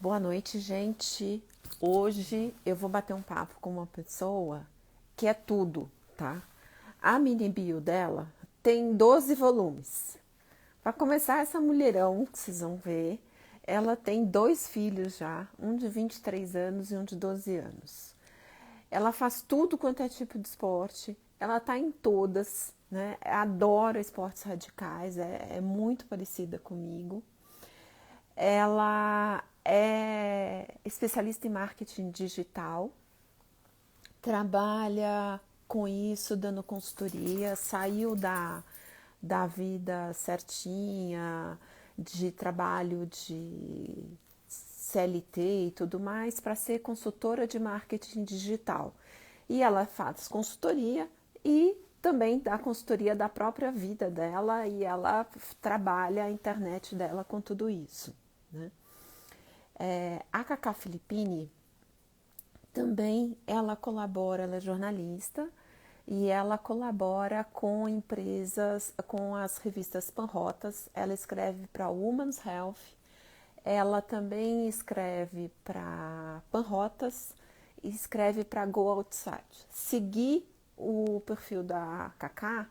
Boa noite, gente. Hoje eu vou bater um papo com uma pessoa que é tudo, tá? A mini bio dela tem 12 volumes. Para começar, essa mulherão que vocês vão ver, ela tem dois filhos já, um de 23 anos e um de 12 anos. Ela faz tudo quanto é tipo de esporte, ela tá em todas, né? Adora esportes radicais, é muito parecida comigo. Ela é especialista em marketing digital, trabalha com isso, dando consultoria, saiu da vida certinha, de trabalho de CLT e tudo mais, para ser consultora de marketing digital. E ela faz consultoria e também dá consultoria da própria vida dela e ela trabalha a internet dela com tudo isso, né? A Cacá Filippini também ela colabora, ela é jornalista e ela colabora com empresas, com as revistas Panrotas. Ela escreve para Women's Health, ela também escreve para Panrotas e escreve para Go Outside. Seguir o perfil da Cacá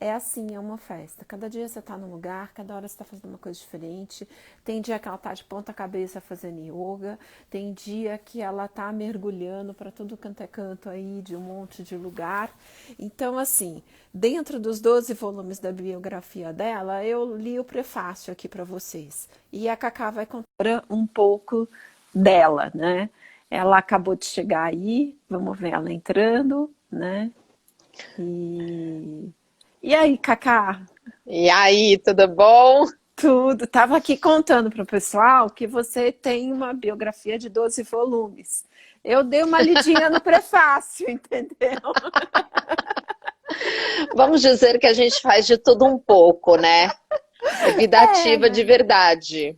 é assim, é uma festa. Cada dia você está num lugar, cada hora você está fazendo uma coisa diferente. Tem dia que ela está de ponta cabeça fazendo yoga, tem dia que ela está mergulhando para tudo quanto é canto aí de um monte de lugar. Então, assim, dentro dos 12 volumes da biografia dela, eu li o prefácio aqui para vocês. E a Cacá vai contar um pouco dela, né? Ela acabou de chegar aí, vamos ver ela entrando, né? E e aí, Cacá? E aí, tudo bom? Tudo. Tava aqui contando para o pessoal que você tem uma biografia de 12 volumes. Eu dei uma lidinha no prefácio, entendeu? Vamos dizer que a gente faz de tudo um pouco, né? É vida É, ativa de né? verdade.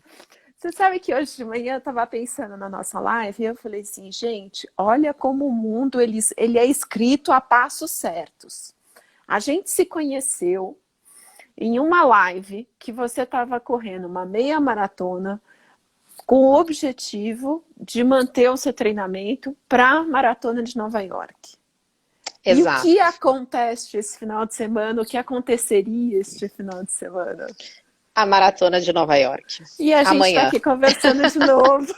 Você sabe que hoje de manhã eu estava pensando na nossa live e eu falei assim, gente, olha como o mundo ele é escrito a passos certos. A gente se conheceu em uma live que você estava correndo uma meia maratona com o objetivo de manter o seu treinamento para a Maratona de Nova York. E o que Exato. acontece esse final de semana? O que aconteceria este final de semana? A maratona de Nova York. E a gente está Amanhã. aqui conversando de novo,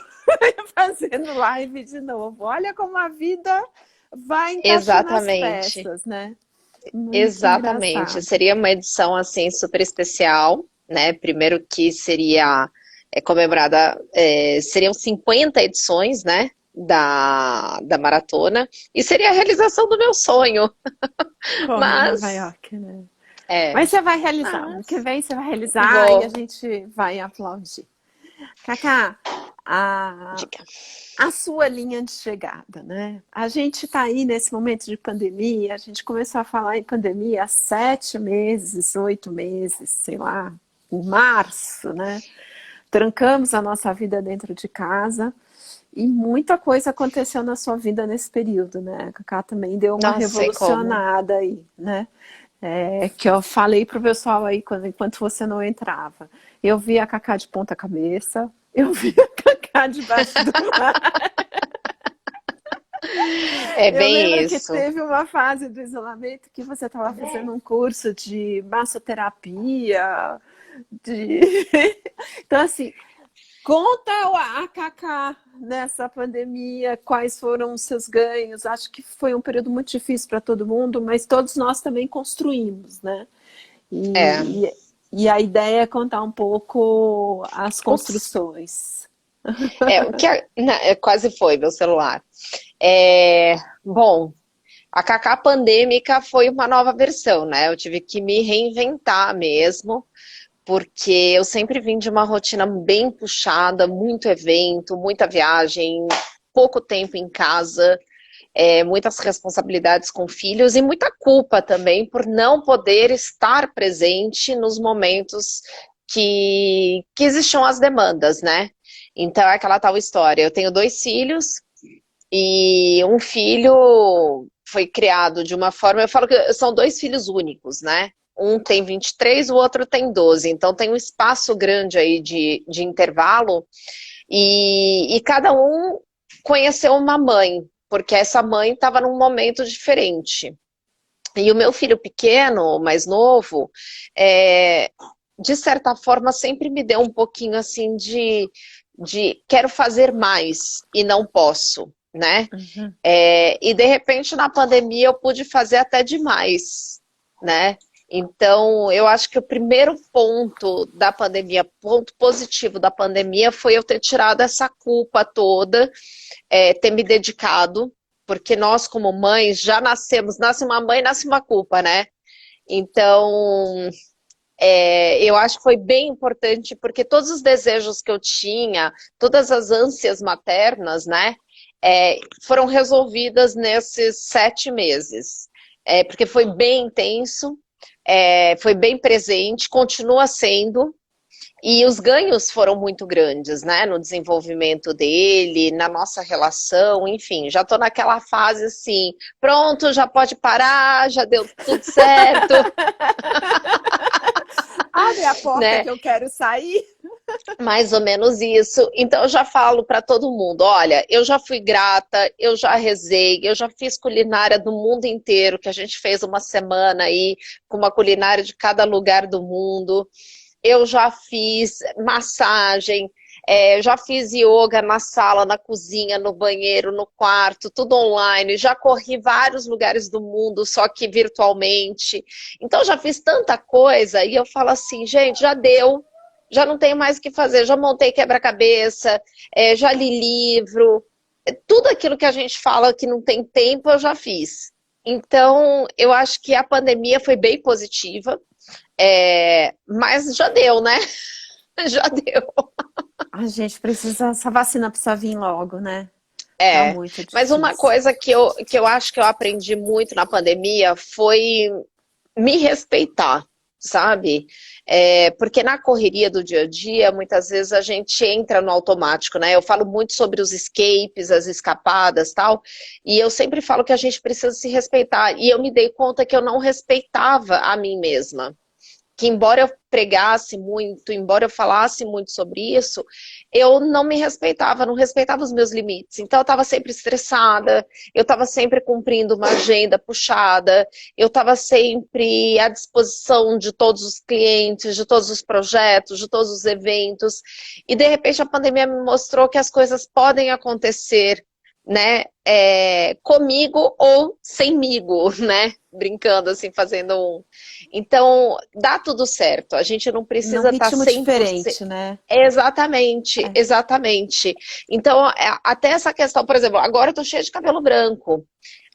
fazendo live de novo. Olha como a vida vai encaixando as Exatamente. peças, né? Muito Exatamente. engraçado. Seria uma edição assim super especial, né? Primeiro que seria comemorada, seriam 50 edições, né? Da maratona, e seria a realização do meu sonho. Correr em Nova Mas, York, né? é, Mas você vai realizar. Ano que mas vem você vai realizar e a vou. gente vai aplaudir. Cacá, a, Diga. a sua linha de chegada, né? A gente está aí nesse momento de pandemia, a gente começou a falar em pandemia há 7 meses, 8 meses, sei lá, em março, né? Trancamos a nossa vida dentro de casa e muita coisa aconteceu na sua vida nesse período, né? A Cacá também deu uma Nossa, sei como. revolucionada aí, né? Que eu falei pro pessoal aí enquanto você não entrava. Eu vi a Cacá de ponta cabeça, eu vi a Cacá debaixo do mar. É Eu bem lembro que isso. teve uma fase do isolamento que você estava fazendo um curso de massoterapia, de... Então, assim, conta a Cacá nessa pandemia, quais foram os seus ganhos. Acho que foi um período muito difícil para todo mundo, mas todos nós também construímos, né? É, E a ideia é contar um pouco as os, construções. o que quase foi meu celular. É, bom, a Cacá pandêmica foi uma nova versão, né? Eu tive que me reinventar mesmo, porque eu sempre vim de uma rotina bem puxada, muito evento, muita viagem, pouco tempo em casa, muitas responsabilidades com filhos e muita culpa também por não poder estar presente nos momentos que existiam as demandas, né? Então é aquela tal história. Eu tenho dois filhos e um filho foi criado de uma forma. Eu falo que são dois filhos únicos, né? Um tem 23, o outro tem 12. Então tem um espaço grande aí de intervalo E cada um conheceu uma mãe, porque essa mãe estava num momento diferente. E o meu filho pequeno, o mais novo, é, de certa forma sempre me deu um pouquinho assim de quero fazer mais e não posso, né? Uhum. E de repente na pandemia eu pude fazer até demais, né? Então eu acho que o primeiro ponto da pandemia, ponto positivo da pandemia, foi eu ter tirado essa culpa toda, ter me dedicado, porque nós como mães já nascemos, nasce uma mãe, nasce uma culpa, né? Então eu acho que foi bem importante, porque todos os desejos que eu tinha, todas as ânsias maternas, né, foram resolvidas nesses 7 meses. Porque foi bem intenso, foi bem presente, continua sendo, e os ganhos foram muito grandes, né, no desenvolvimento dele, na nossa relação, enfim, já estou naquela fase assim, pronto, já pode parar, já deu tudo certo, Abre a porta né? que eu quero sair. Mais ou menos isso. Então eu já falo para todo mundo, olha, eu já fui grata, eu já rezei, eu já fiz culinária do mundo inteiro, que a gente fez uma semana aí com uma culinária de cada lugar do mundo. Eu já fiz massagem, já fiz yoga na sala, na cozinha, no banheiro, no quarto, tudo online. Já corri vários lugares do mundo, só que virtualmente. Então já fiz tanta coisa e eu falo assim, gente, já deu. Já não tenho mais o que fazer, já montei quebra-cabeça, já li livro, tudo aquilo que a gente fala que não tem tempo, eu já fiz. Então, eu acho que a pandemia foi bem positiva, mas já deu, né? Já deu. A gente precisa, essa vacina precisa vir logo, né? Tá É, muito mas uma difícil. coisa que eu acho que eu aprendi muito na pandemia foi me respeitar, sabe? Porque na correria do dia a dia, muitas vezes a gente entra no automático, né? Eu falo muito sobre os escapes, as escapadas, tal, e eu sempre falo que a gente precisa se respeitar. E eu me dei conta que eu não respeitava a mim mesma, que embora eu pregasse muito, embora eu falasse muito sobre isso, eu não me respeitava, não respeitava os meus limites. Então eu estava sempre estressada, eu estava sempre cumprindo uma agenda puxada, eu estava sempre à disposição de todos os clientes, de todos os projetos, de todos os eventos. E de repente a pandemia me mostrou que as coisas podem acontecer, né, comigo ou semigo, né, brincando assim, fazendo um. Então, dá tudo certo, a gente não Num precisa estar ritmo 100%. diferente, né? Exatamente, É. exatamente. Então, até essa questão, por exemplo, agora eu tô cheia de cabelo branco.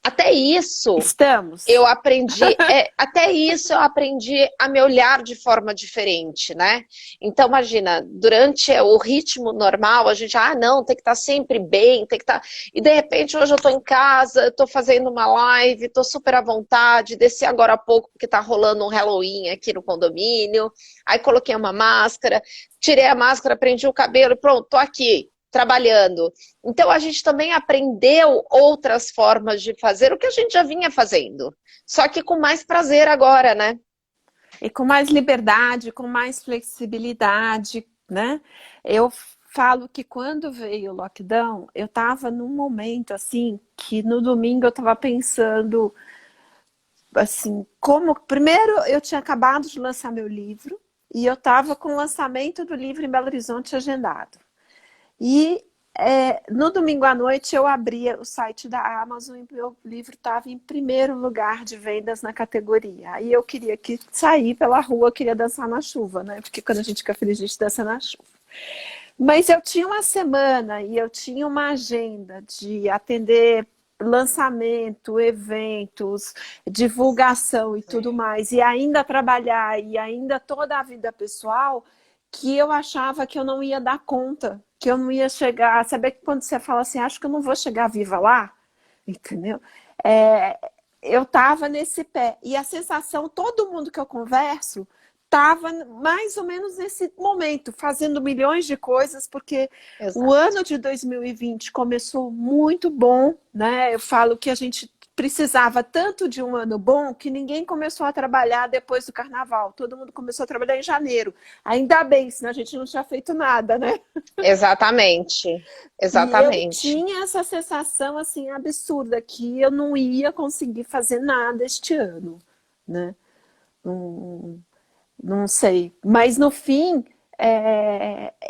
Até isso Estamos. eu aprendi, até isso eu aprendi a me olhar de forma diferente, né? Então, imagina, durante o ritmo normal, a gente, não, tem que estar sempre bem, tem que estar. E de repente, hoje eu estou em casa, estou fazendo uma live, estou super à vontade, desci agora há pouco, porque está rolando um Halloween aqui no condomínio. Aí coloquei uma máscara, tirei a máscara, prendi o cabelo, pronto, estou aqui, trabalhando. Então a gente também aprendeu outras formas de fazer o que a gente já vinha fazendo. Só que com mais prazer agora, né? E com mais liberdade, com mais flexibilidade, né? Eu falo que quando veio o lockdown, eu estava num momento assim que no domingo eu estava pensando assim, como primeiro eu tinha acabado de lançar meu livro e eu estava com o lançamento do livro em Belo Horizonte agendado. E no domingo à noite eu abria o site da Amazon e meu livro estava em primeiro lugar de vendas na categoria. Aí eu queria que sair pela rua, eu queria dançar na chuva, né? Porque quando a gente fica feliz, a gente dança na chuva. Mas eu tinha uma semana e eu tinha uma agenda de atender lançamento, eventos, divulgação e tudo mais, e ainda trabalhar e ainda toda a vida pessoal, que eu achava que eu não ia dar conta, que eu não ia chegar. Sabe que quando você fala assim, acho que eu não vou chegar viva lá, entendeu? É, eu estava nesse pé. E a sensação, todo mundo que eu converso estava mais ou menos nesse momento, fazendo milhões de coisas, porque o Exato. ano de 2020 começou muito bom, né? Eu falo que a gente precisava tanto de um ano bom que ninguém começou a trabalhar depois do carnaval. Todo mundo começou a trabalhar em janeiro. Ainda bem, senão a gente não tinha feito nada, né? Exatamente, E eu exatamente. tinha essa sensação assim absurda que eu não ia conseguir fazer nada este ano, né? Não, não sei. Mas no fim,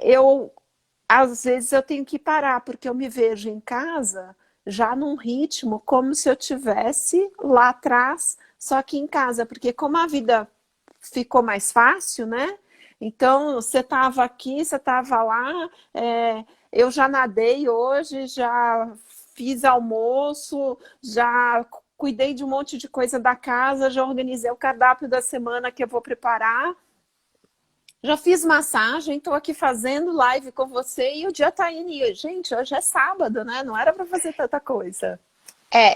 eu às vezes eu tenho que parar porque eu me vejo em casa já num ritmo como se eu tivesse lá atrás, só que em casa, porque como a vida ficou mais fácil, né? Então, você estava aqui, você estava lá, eu já nadei hoje, já fiz almoço, já cuidei de um monte de coisa da casa, já organizei o cardápio da semana que eu vou preparar, já fiz massagem, estou aqui fazendo live com você e o dia está indo. E, gente, hoje é sábado, né? Não era para fazer tanta coisa.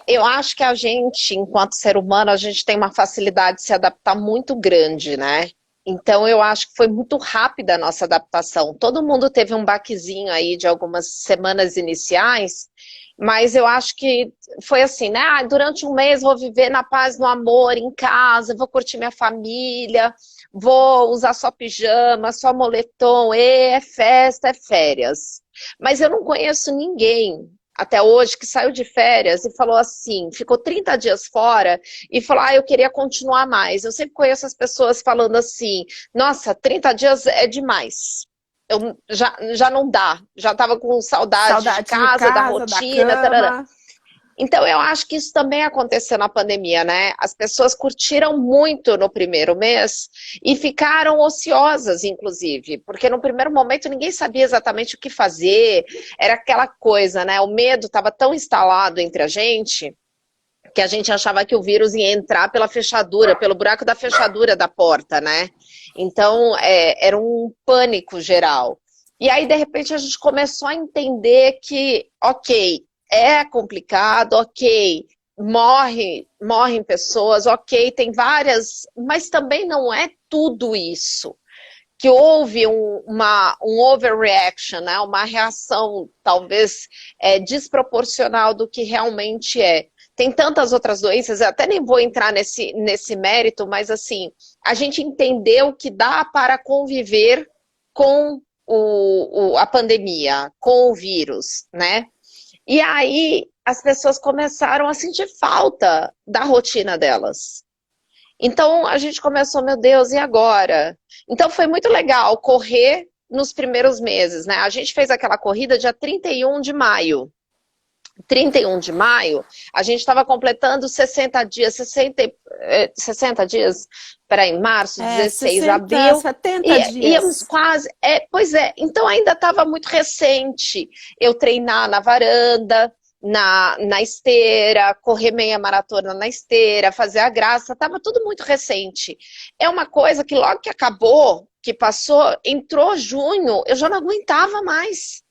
Eu acho que a gente, enquanto ser humano, a gente tem uma facilidade de se adaptar muito grande, né? Então, eu acho que foi muito rápida a nossa adaptação. Todo mundo teve um baquezinho aí de algumas semanas iniciais, mas eu acho que foi assim, né? Ah, durante um mês vou viver na paz, no amor, em casa, vou curtir minha família, vou usar só pijama, só moletom, é festa, é férias. Mas eu não conheço ninguém até hoje, que saiu de férias e falou assim, ficou 30 dias fora e falou, eu queria continuar mais. Eu sempre conheço as pessoas falando assim, nossa, 30 dias é demais. Já não dá, já estava com saudade de Saudade de casa, da casa, da rotina, tarará. cama. Então, eu acho que isso também aconteceu na pandemia, né? As pessoas curtiram muito no primeiro mês e ficaram ociosas, inclusive, porque no primeiro momento ninguém sabia exatamente o que fazer, era aquela coisa, né? O medo estava tão instalado entre a gente que a gente achava que o vírus ia entrar pela fechadura, pelo buraco da fechadura da porta, né? Então, era um pânico geral. E aí, de repente, a gente começou a entender que, ok, é complicado, ok, morrem pessoas, ok, tem várias, mas também não é tudo isso. Que houve um overreaction, né? Uma reação talvez desproporcional do que realmente é. Tem tantas outras doenças, eu até nem vou entrar nesse mérito, mas assim, a gente entendeu que dá para conviver com a pandemia, com o vírus, né? E aí as pessoas começaram a sentir falta da rotina delas. Então a gente começou, meu Deus, e agora? Então foi muito legal correr nos primeiros meses, né? A gente fez aquela corrida dia 31 de maio. 31 de maio, a gente estava completando 60 dias, 60 dias, peraí, março, 16, 60, abril, 70 e íamos dias. quase, pois é, então ainda estava muito recente eu treinar na varanda, na esteira, correr meia maratona na esteira, fazer a graça, estava tudo muito recente. É uma coisa que logo que acabou, que passou, entrou junho, eu já não aguentava mais.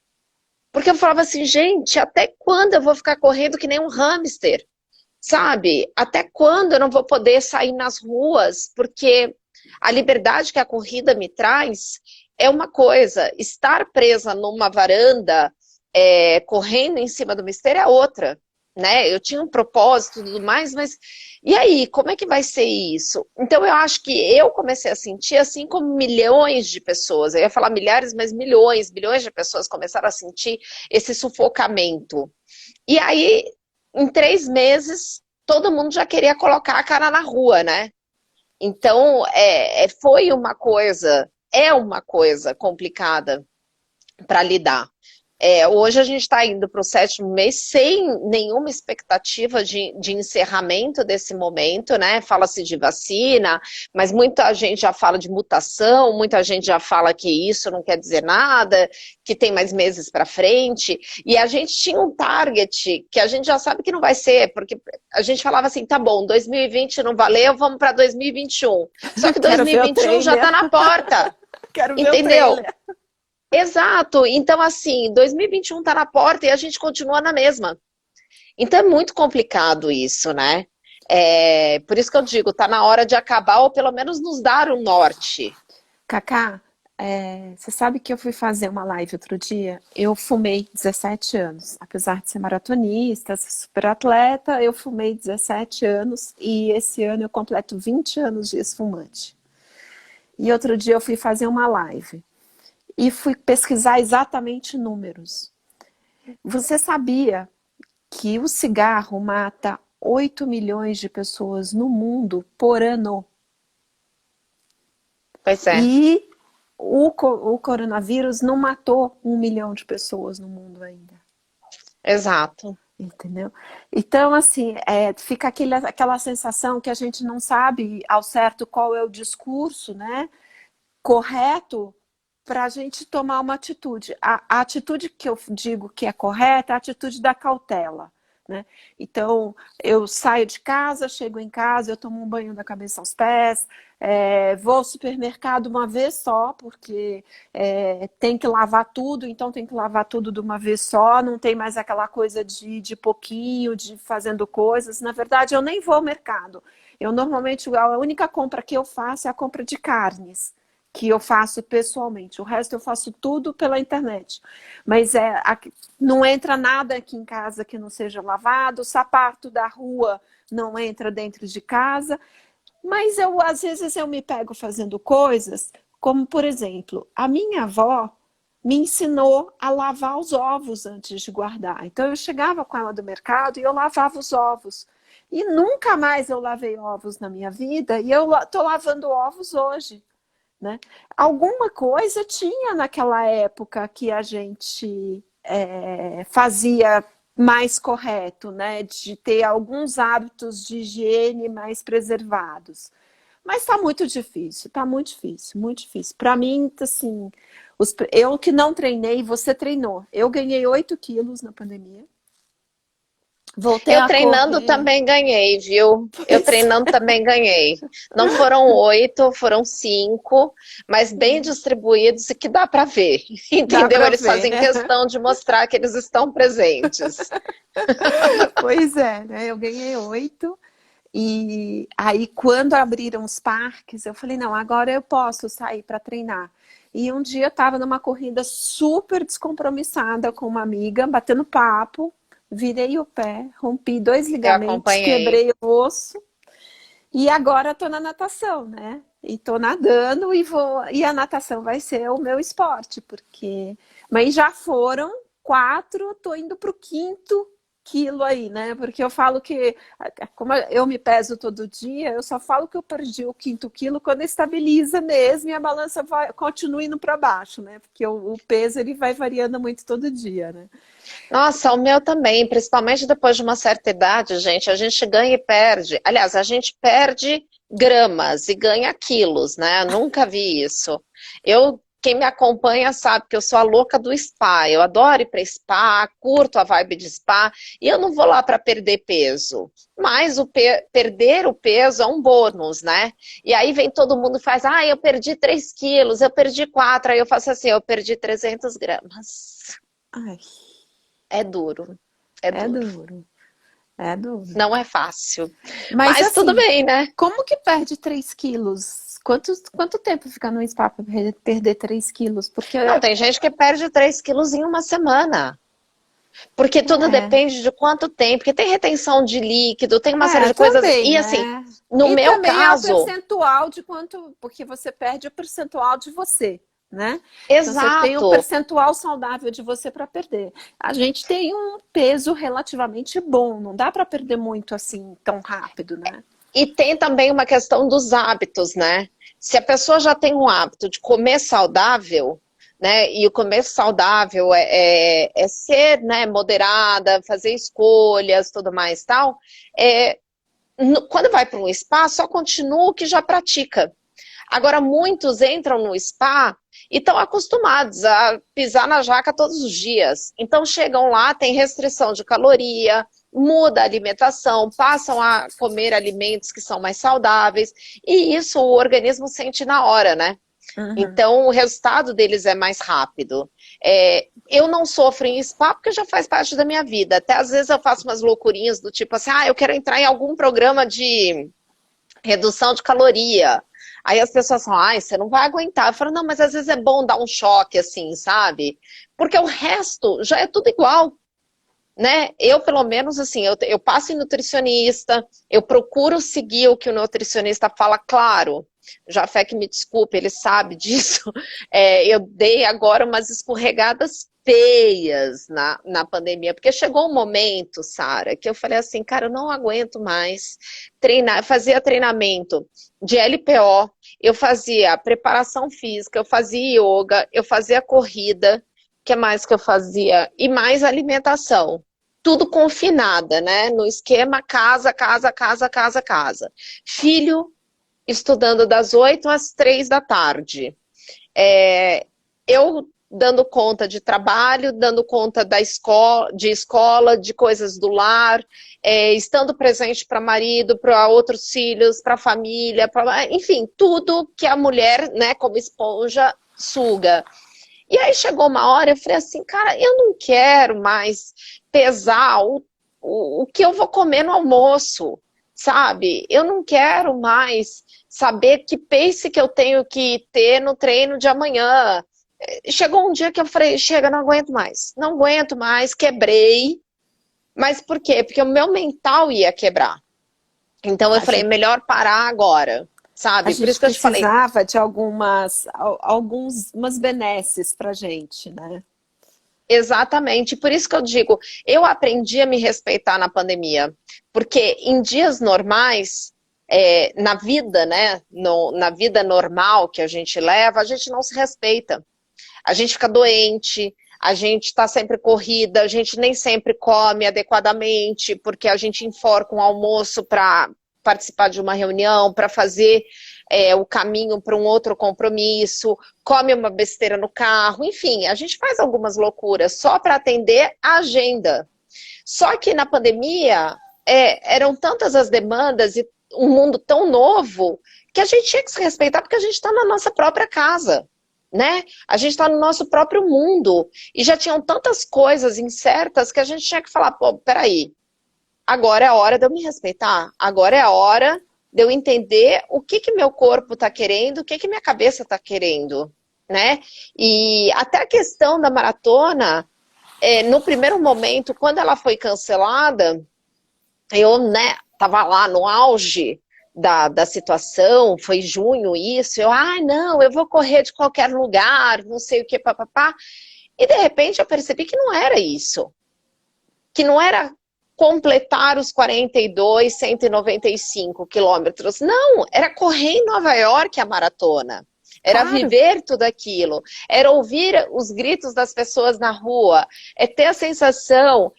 Porque eu falava assim, gente, até quando eu vou ficar correndo que nem um hamster? Sabe? Até quando eu não vou poder sair nas ruas? Porque a liberdade que a corrida me traz é uma coisa, estar presa numa varanda, correndo em cima do mistério é outra. Né? Eu tinha um propósito e tudo mais, mas e aí, como é que vai ser isso? Então eu acho que eu comecei a sentir, assim como milhões de pessoas, eu ia falar milhares, mas bilhões de pessoas começaram a sentir esse sufocamento. E aí, em 3 meses, todo mundo já queria colocar a cara na rua, né? Então, foi uma coisa, é uma coisa complicada para lidar. Hoje a gente está indo para o 7º mês sem nenhuma expectativa de encerramento desse momento, né? Fala-se de vacina, mas muita gente já fala de mutação, muita gente já fala que isso não quer dizer nada, que tem mais meses para frente. E a gente tinha um target que a gente já sabe que não vai ser, porque a gente falava assim, tá bom, 2020 não valeu, vamos para 2021. Só que Quero ver o 2021 já trailer. está na porta, Quero ver o entendeu? trailer. Exato, então assim, 2021 está na porta e a gente continua na mesma. Então é muito complicado isso, né? Por isso que eu digo, tá na hora de acabar ou pelo menos nos dar um norte. Cacá, Você sabe que eu fui fazer uma live outro dia? Eu fumei 17 anos. Apesar de ser maratonista, ser super atleta, eu fumei 17 anos e esse ano eu completo 20 anos de ex-fumante. E outro dia eu fui fazer uma live e fui pesquisar exatamente números. Você sabia que o cigarro mata 8 milhões de pessoas no mundo por ano? Pois é, E o coronavírus não matou 1 milhão de pessoas no mundo ainda. exato. Entendeu? Então, assim, fica aquela sensação que a gente não sabe ao certo qual é o discurso, né, correto para a gente tomar uma atitude. A atitude que eu digo que é correta é a atitude da cautela. Né? Então, eu saio de casa, chego em casa, eu tomo um banho da cabeça aos pés, vou ao supermercado uma vez só, porque tem que lavar tudo, então tem que lavar tudo de uma vez só, não tem mais aquela coisa de pouquinho, de fazendo coisas. Na verdade, eu nem vou ao mercado. Eu normalmente, a única compra que eu faço é a compra de carnes, que eu faço pessoalmente. O resto eu faço tudo pela internet. Mas não entra nada aqui em casa que não seja lavado, o sapato da rua não entra dentro de casa. Mas às vezes eu me pego fazendo coisas, como por exemplo, a minha avó me ensinou a lavar os ovos antes de guardar. Então eu chegava com ela do mercado e eu lavava os ovos. E nunca mais eu lavei ovos na minha vida e eu estou lavando ovos hoje. Né? Alguma coisa tinha naquela época que a gente fazia mais correto, né? De ter alguns hábitos de higiene mais preservados. Mas está muito difícil, está muito difícil, muito difícil. Para mim, assim, eu que não treinei, você treinou. Eu ganhei 8 quilos na pandemia. Voltei Eu a treinando correr. também ganhei, viu? Eu Pois treinando também ganhei. Não foram 8, foram 5, mas bem distribuídos e que dá para ver, dá entendeu? para Eles ver, fazem né? questão de mostrar que eles estão presentes. Pois é, né? Eu ganhei 8. E aí, quando abriram os parques, eu falei, não, agora eu posso sair para treinar. E um dia eu estava numa corrida super descompromissada com uma amiga, batendo papo, virei o pé, rompi 2 Eu ligamentos, acompanhei. quebrei o osso, e agora estou na natação, né? E estou nadando e vou. E a natação vai ser o meu esporte, porque. Mas já foram 4, estou indo para o quinto quilo aí, né? Porque eu falo que, como eu me peso todo dia, eu só falo que eu perdi o quinto quilo quando estabiliza mesmo e a balança continua indo para baixo, né? Porque o peso ele vai variando muito todo dia, né? Nossa, o meu também, principalmente depois de uma certa idade, gente, a gente ganha e perde. Aliás, a gente perde gramas e ganha quilos, né? Eu nunca vi isso. Quem me acompanha sabe que eu sou a louca do spa. Eu adoro ir para spa, curto a vibe de spa, e eu não vou lá para perder peso. Mas perder o peso é um bônus, né? E aí vem todo mundo e faz, eu perdi 3 quilos, eu perdi 4. Aí eu faço assim, eu perdi 300 gramas. Ai, É duro, é é duro. duro, é duro. Não é fácil. Mas Mas tudo assim, bem, né? como que perde 3 quilos? Quanto tempo fica no spa para perder 3 quilos? Porque Não, tem gente que perde 3 quilos em uma semana. Porque tudo depende de quanto tempo, porque tem retenção de líquido, tem uma série de coisas. também, E assim, né? no E meu também é o caso, percentual de quanto, porque você perde o percentual de você, né? Então você tem um exato. percentual saudável de você para perder. A gente tem um peso relativamente bom, não dá para perder muito assim tão rápido, né? E tem também uma questão dos hábitos, né? Se a pessoa já tem um hábito de comer saudável, né? E o comer saudável é ser, né, moderada, fazer escolhas, tudo mais tal. Quando vai para um spa, só continua o que já pratica. Agora, muitos entram no spa e estão acostumados a pisar na jaca todos os dias. Então, chegam lá, tem restrição de caloria, muda a alimentação, passam a comer alimentos que são mais saudáveis, e isso o organismo sente na hora, né? Uhum. Então, o resultado deles é mais rápido. Eu não sofro em spa porque já faz parte da minha vida. Até às vezes eu faço umas loucurinhas do tipo assim, eu quero entrar em algum programa de redução de caloria. Aí as pessoas falam, ai, você não vai aguentar. Eu falo, não, mas às vezes é bom dar um choque, assim, sabe? Porque o resto já é tudo igual, né? Eu, pelo menos, assim, eu passo em nutricionista, eu procuro seguir o que o nutricionista fala, claro. Jafé que me desculpe, ele sabe disso. Eu dei agora umas escorregadas feias na pandemia, porque chegou um momento, Sara, que eu falei assim, cara, eu não aguento mais treinar. Eu fazia treinamento de LPO, eu fazia preparação física, eu fazia yoga, eu fazia corrida, o que mais que eu fazia? E mais alimentação. Tudo confinada, né? No esquema casa, casa, casa, casa, casa. Filho estudando das 8 às 3 da tarde. Eu dando conta de trabalho, dando conta de escola, de coisas do lar, estando presente para marido, para outros filhos, para a família, enfim, tudo que a mulher, né, como esponja, suga. E aí chegou uma hora, eu falei assim, cara, eu não quero mais pesar o que eu vou comer no almoço, sabe? Eu não quero mais saber que pace que eu tenho que ter no treino de amanhã. Chegou um dia que eu falei, chega, não aguento mais, quebrei. Mas por quê? Porque o meu mental ia quebrar. Então eu A falei, gente, melhor parar agora, a sabe? Por gente isso que eu te falei, precisava de algumas benesses pra gente, né? exatamente, por isso que eu digo, eu aprendi a me respeitar na pandemia, porque em dias normais, na vida, né, na vida normal que a gente leva, a gente não se respeita. A gente fica doente, a gente está sempre corrida, a gente nem sempre come adequadamente, porque a gente enforca um almoço para participar de uma reunião, para fazer o caminho para um outro compromisso, come uma besteira no carro, enfim, a gente faz algumas loucuras só para atender a agenda. Só que na pandemia eram tantas as demandas e um mundo tão novo que a gente tinha que se respeitar porque a gente está na nossa própria casa, né? A gente está no nosso próprio mundo e já tinham tantas coisas incertas que a gente tinha que falar, pô, peraí, agora é a hora de eu me respeitar, agora é a hora de eu entender o que meu corpo está querendo, o que minha cabeça está querendo, né? E até a questão da maratona, no primeiro momento, quando ela foi cancelada, eu, né, tava lá no auge da situação, foi junho isso, não, eu vou correr de qualquer lugar, não sei o que, papapá. E de repente eu percebi que não era isso. Que não era completar os 42, 195 quilômetros. Não, era correr em Nova York a maratona. Era Claro. viver tudo aquilo. Era ouvir os gritos das pessoas na rua. É ter a sensação,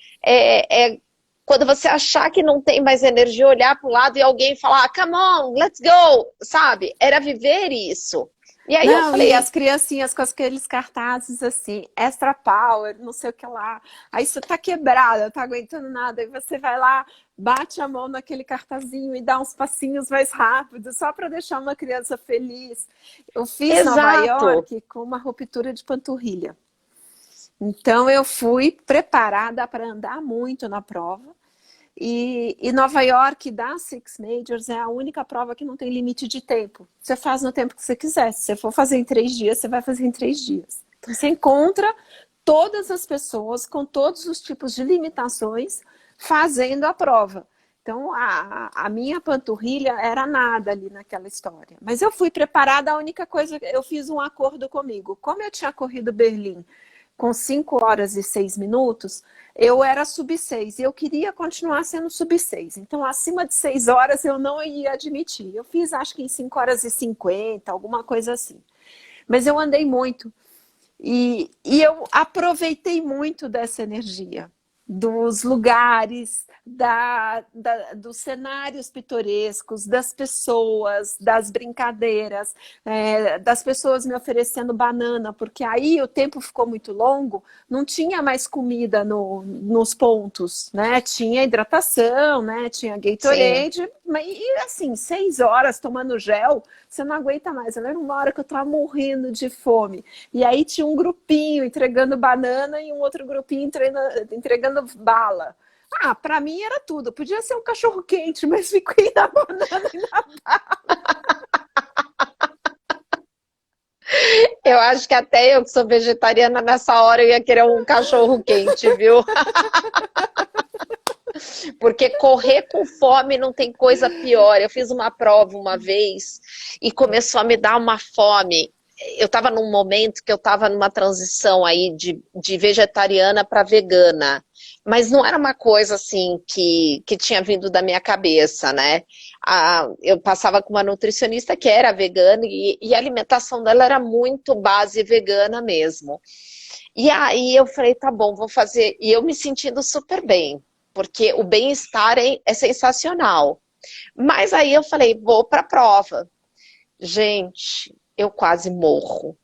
quando você achar que não tem mais energia, olhar para o lado e alguém falar, come on, let's go, sabe? Era viver isso. E aí eu Não, e falei, as criancinhas com aqueles cartazes assim, extra power, não sei o que lá. Aí você tá quebrada, não tá aguentando nada. Aí você vai lá, bate a mão naquele cartazinho e dá uns passinhos mais rápidos, só para deixar uma criança feliz. Eu fiz Nova exato. York com uma ruptura de panturrilha. Então eu fui preparada para andar muito na prova. E Nova York, das Six Majors, é a única prova que não tem limite de tempo. Você faz no tempo que você quiser. Se você for fazer em 3 dias, você vai fazer em 3 dias. Então, você encontra todas as pessoas com todos os tipos de limitações fazendo a prova. Então, a minha panturrilha era nada ali naquela história. Mas eu fui preparada, a única coisa, eu fiz um acordo comigo. Como eu tinha corrido Berlim com 5 horas e 6 minutos, eu era sub 6 e eu queria continuar sendo sub 6. Então, acima de 6 horas eu não ia admitir. Eu fiz acho que em 5 horas e 50, alguma coisa assim. Mas eu andei muito e eu aproveitei muito dessa energia, dos lugares, dos cenários pitorescos, das pessoas, das brincadeiras, das pessoas me oferecendo banana, porque aí o tempo ficou muito longo, não tinha mais comida nos pontos, né? Tinha hidratação, né? Tinha Sim. Gatorade, e assim, 6 horas tomando gel, você não aguenta mais. Eu lembro uma hora que eu estava morrendo de fome. E aí tinha um grupinho entregando banana e um outro grupinho entregando bala. Ah, para mim era tudo. Podia ser um cachorro quente, mas fiquei na banana e na bala. Eu acho que até eu que sou vegetariana nessa hora eu ia querer um cachorro quente, viu? Porque correr com fome não tem coisa pior. Eu fiz uma prova uma vez e começou a me dar uma fome. Eu estava num momento que eu estava numa transição aí de vegetariana para vegana. Mas não era uma coisa assim que tinha vindo da minha cabeça, né? Eu passava com uma nutricionista que era vegana e a alimentação dela era muito base vegana mesmo. E aí eu falei, tá bom, vou fazer. E eu me sentindo super bem, porque o bem-estar é sensacional. Mas aí eu falei, vou para a prova. Gente, eu quase morro.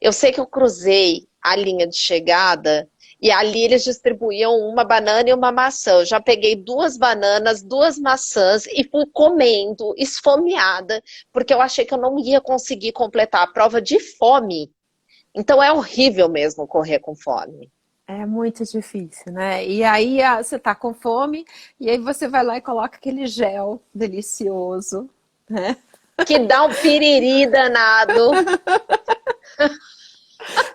Eu sei que eu cruzei a linha de chegada e ali eles distribuíam uma banana e uma maçã. Eu já peguei 2 bananas, 2 maçãs e fui comendo, esfomeada, porque eu achei que eu não ia conseguir completar a prova de fome. Então é horrível mesmo correr com fome. É muito difícil, né? E aí você tá com fome, e aí você vai lá e coloca aquele gel delicioso, né? Que dá um piriri danado.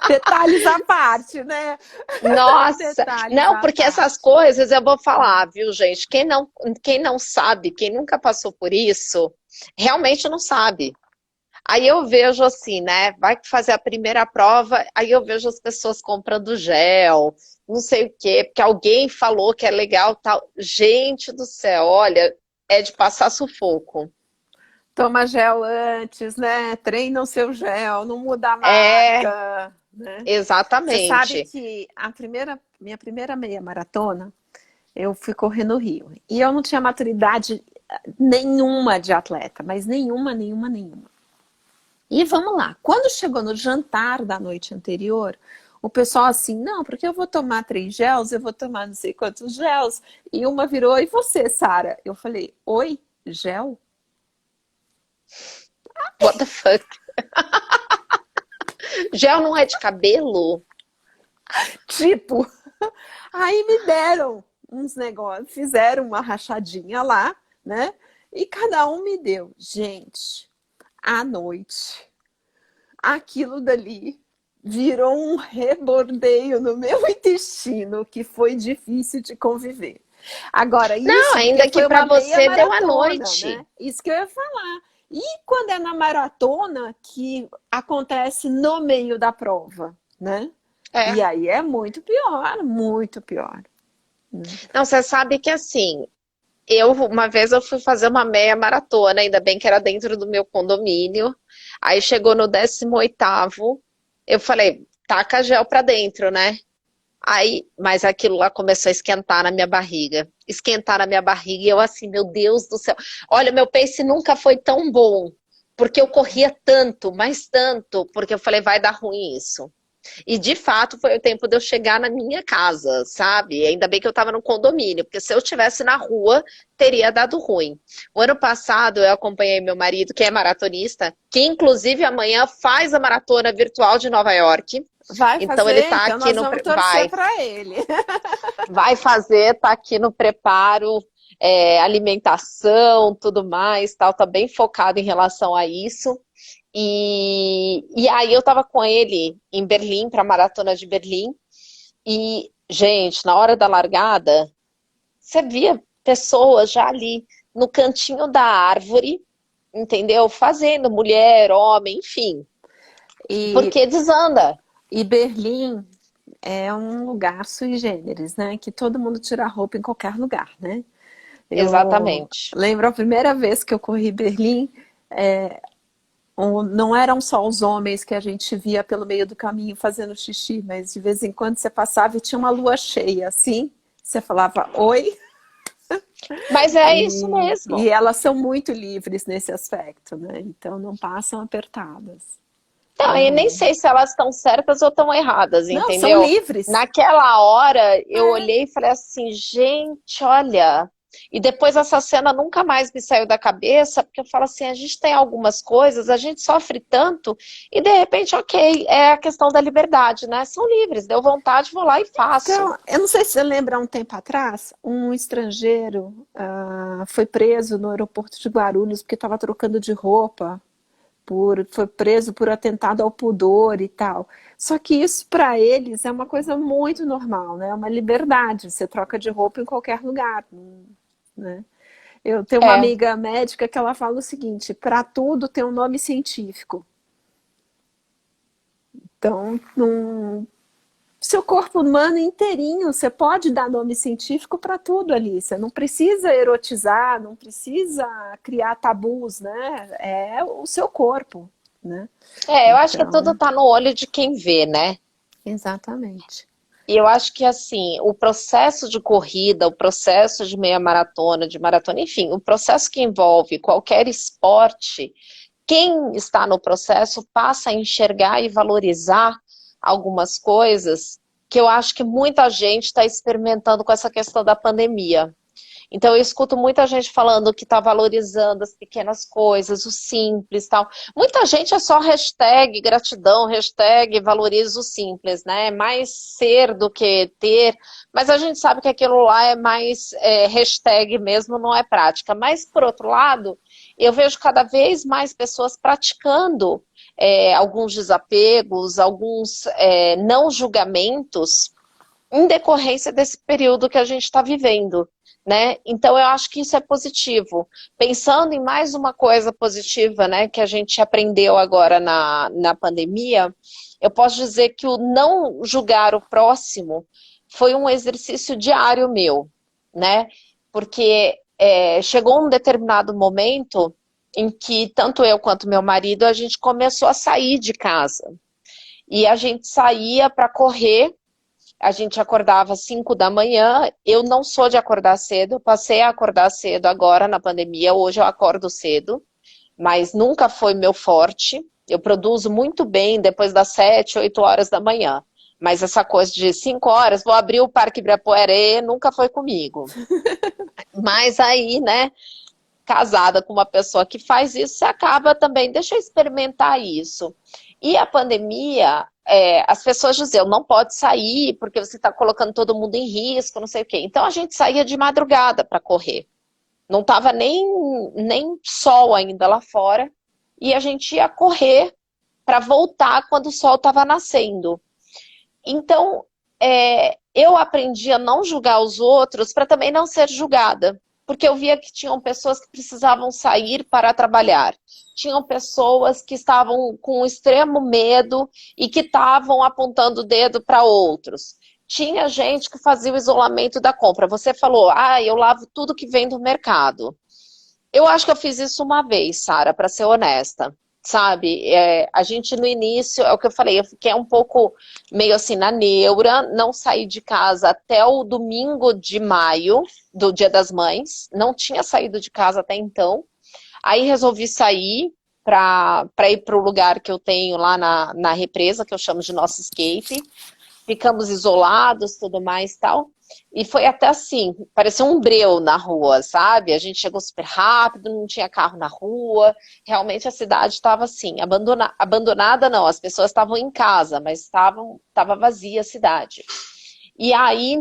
Detalhes à parte, né? Nossa, Detalhes não, à porque essas parte. coisas eu vou falar, viu, gente? Quem não sabe, quem nunca passou por isso, realmente não sabe. Aí eu vejo assim, né? Vai fazer a primeira prova, aí eu vejo as pessoas comprando gel, não sei o quê, porque alguém falou que é legal, tal. Gente do céu, olha, é de passar sufoco. Toma gel antes, né? Treina o seu gel, não muda a É, marca, né? Você sabe exatamente. que minha primeira meia maratona, eu fui correr no Rio. E eu não tinha maturidade nenhuma de atleta, mas nenhuma, nenhuma, nenhuma. E vamos lá, quando chegou no jantar da noite anterior, o pessoal assim, não, porque eu vou tomar 3 gels, eu vou tomar não sei quantos gels. E uma virou, e você, Sara? Eu falei, oi, gel? What the fuck? Gel não é de cabelo? Tipo, aí me deram uns negócios, fizeram uma rachadinha lá, né? E cada um me deu. Gente, à noite, aquilo dali virou um rebordeio no meu intestino que foi difícil de conviver. Agora, Não, isso porque ainda que foi para uma meia você deu à maratona, noite. né? Isso que eu ia falar. E quando é na maratona que acontece no meio da prova, né? E É. aí é muito pior, muito pior. Né? Não, você sabe que assim, uma vez eu fui fazer uma meia maratona, ainda bem que era dentro do meu condomínio. Aí chegou no 18º, eu falei, taca gel pra dentro, né? Aí, mas aquilo lá começou a esquentar na minha barriga. Esquentar na minha barriga e eu assim, meu Deus do céu. Olha, meu pace nunca foi tão bom, porque eu corria tanto, mas tanto, porque eu falei, vai dar ruim isso. E de fato foi o tempo de eu chegar na minha casa, sabe? Ainda bem que eu estava no condomínio, porque se eu estivesse na rua, teria dado ruim. O ano passado eu acompanhei meu marido, que é maratonista, que inclusive amanhã faz a maratona virtual de Nova York. Vai Então ele fazer? tá Então aqui nós no. vamos torcer Vai, para ele. vai fazer, tá aqui no preparo, alimentação, tudo mais, tal, tá bem focado em relação a isso. E aí eu tava com ele em Berlim, para a Maratona de Berlim, e, gente, na hora da largada, você via pessoas já ali no cantinho da árvore, entendeu? Fazendo, mulher, homem, enfim, E, porque desanda. e Berlim é um lugar sui generis, né? Que todo mundo tira roupa em qualquer lugar, né? Eu Exatamente. lembro a primeira vez que eu corri Berlim, não eram só os homens que a gente via pelo meio do caminho fazendo xixi, mas de vez em quando você passava e tinha uma lua cheia, assim, você falava oi, Mas é isso e mesmo. elas são muito livres nesse aspecto, né? Então não passam apertadas. Não, eu nem sei se elas estão certas ou estão erradas, Não, são entendeu? livres. Naquela hora, eu olhei e falei assim, gente, olha. E depois essa cena nunca mais me saiu da cabeça, porque eu falo assim, a gente tem algumas coisas, a gente sofre tanto, e de repente, ok, é a questão da liberdade, né? São livres, deu vontade, vou lá e faço. Então, eu não sei se você lembra, há um tempo atrás, um estrangeiro foi preso no aeroporto de Guarulhos porque estava trocando de roupa foi preso por atentado ao pudor e tal. Só que isso para eles é uma coisa muito normal, né? É uma liberdade. Você troca de roupa em qualquer lugar, né? Eu tenho uma É, amiga médica que ela fala o seguinte: para tudo tem um nome científico. Então, seu corpo humano inteirinho, você pode dar nome científico para tudo ali. Você não precisa erotizar, não precisa criar tabus, né? É o seu corpo, né? eu acho que tudo Então, tá no olho de quem vê, né? exatamente. E eu acho que assim, o processo de corrida, o processo de meia maratona, de maratona, enfim, o processo que envolve qualquer esporte, quem está no processo passa a enxergar e valorizar algumas coisas que eu acho que muita gente está experimentando com essa questão da pandemia. Então eu escuto muita gente falando que está valorizando as pequenas coisas, o simples, tal. Muita gente é só hashtag gratidão, hashtag valoriza o simples, né? Mais ser do que ter, mas a gente sabe que aquilo lá é mais hashtag mesmo, não é prática. Mas por outro lado, eu vejo cada vez mais pessoas praticando alguns desapegos, alguns não julgamentos em decorrência desse período que a gente está vivendo, né? Então eu acho que isso é positivo. Pensando em mais uma coisa positiva, né, que a gente aprendeu agora na pandemia, eu posso dizer que o não julgar o próximo foi um exercício diário meu, né? Porque chegou um determinado momento em que tanto eu quanto meu marido, a gente começou a sair de casa. E a gente saía para correr. A gente acordava às 5 da manhã. Eu não sou de acordar cedo, passei a acordar cedo agora na pandemia. Hoje eu acordo cedo, mas nunca foi meu forte. Eu produzo muito bem depois das 7, 8 horas da manhã. Mas essa coisa de 5 horas, vou abrir o Parque Ibirapuera, nunca foi comigo. Mas aí, né, casada com uma pessoa que faz isso, você acaba também, deixa eu experimentar isso. E a pandemia, as pessoas diziam, não pode sair porque você está colocando todo mundo em risco, não sei o quê. Então a gente saía de madrugada para correr. Não estava nem sol ainda lá fora. E a gente ia correr para voltar quando o sol estava nascendo. Então, eu aprendi a não julgar os outros para também não ser julgada. Porque eu via que tinham pessoas que precisavam sair para trabalhar. Tinham pessoas que estavam com extremo medo e que estavam apontando o dedo para outros. Tinha gente que fazia o isolamento da compra. Você falou, eu lavo tudo que vem do mercado. Eu acho que eu fiz isso uma vez, Sara, para ser honesta. Sabe, a gente no início, é o que eu falei, eu fiquei um pouco meio assim na neura, não saí de casa até o domingo de maio, do Dia das Mães, não tinha saído de casa até então. Aí resolvi sair para ir para o lugar que eu tenho lá na represa, que eu chamo de Nosso Escape. Ficamos isolados, tudo mais e tal. E foi até assim, parecia um breu na rua, sabe? A gente chegou super rápido, não tinha carro na rua. Realmente a cidade estava assim, abandonada não, as pessoas estavam em casa, mas estava vazia a cidade. E aí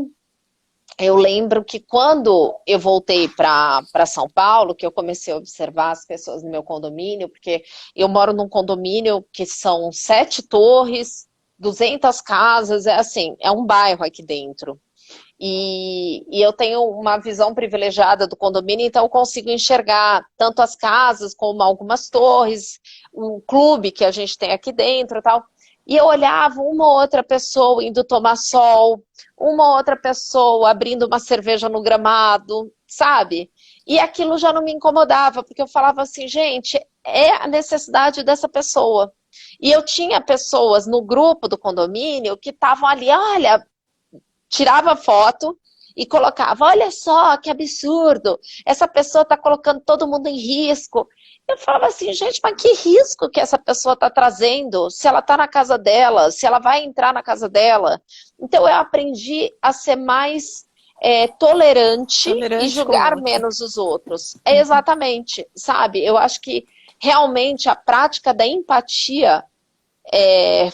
eu lembro que quando eu voltei para São Paulo, que eu comecei a observar as pessoas no meu condomínio, porque eu moro num condomínio que são 7 torres, 200 casas, é assim, é um bairro aqui dentro. E eu tenho uma visão privilegiada do condomínio, então eu consigo enxergar tanto as casas como algumas torres, o clube que a gente tem aqui dentro e tal. E eu olhava uma ou outra pessoa indo tomar sol, uma ou outra pessoa abrindo uma cerveja no gramado, sabe? E aquilo já não me incomodava, porque eu falava assim, gente, é a necessidade dessa pessoa. E eu tinha pessoas no grupo do condomínio que estavam ali, olha, tirava foto e colocava, olha só que absurdo, essa pessoa está colocando todo mundo em risco. Eu falava assim, gente, mas que risco que essa pessoa está trazendo, se ela está na casa dela, se ela vai entrar na casa dela. Então eu aprendi a ser mais tolerante e Tolerante com o julgar outro. menos os outros. É exatamente, sabe? Eu acho que realmente a prática da empatia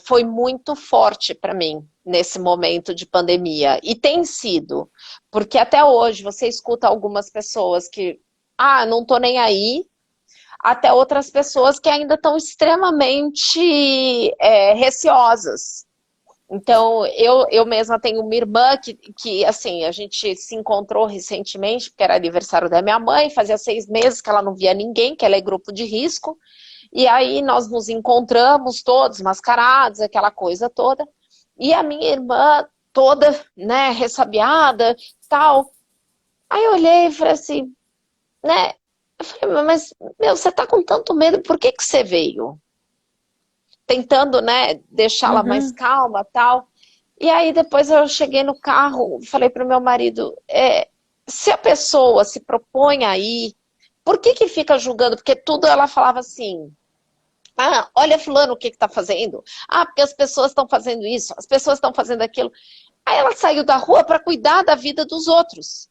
foi muito forte para mim nesse momento de pandemia. E tem sido, porque até hoje você escuta algumas pessoas que, não tô nem aí, até outras pessoas que ainda estão extremamente receosas. Então, eu mesma tenho uma irmã que, assim, a gente se encontrou recentemente, porque era aniversário da minha mãe, fazia 6 meses que ela não via ninguém, que ela é grupo de risco, e aí nós nos encontramos todos mascarados, aquela coisa toda, e a minha irmã toda, né, ressabiada, tal. Aí eu olhei e falei assim, né, eu falei, mas, meu, você tá com tanto medo, por que que você veio? Tentando, né, deixá-la mais Uhum. calma, tal. E aí depois eu cheguei no carro, falei pro meu marido, se a pessoa se propõe aí, por que que fica julgando? Porque tudo ela falava assim, ah, olha fulano o que que tá fazendo. Ah, porque as pessoas estão fazendo isso, as pessoas estão fazendo aquilo. Aí ela saiu da rua para cuidar da vida dos outros,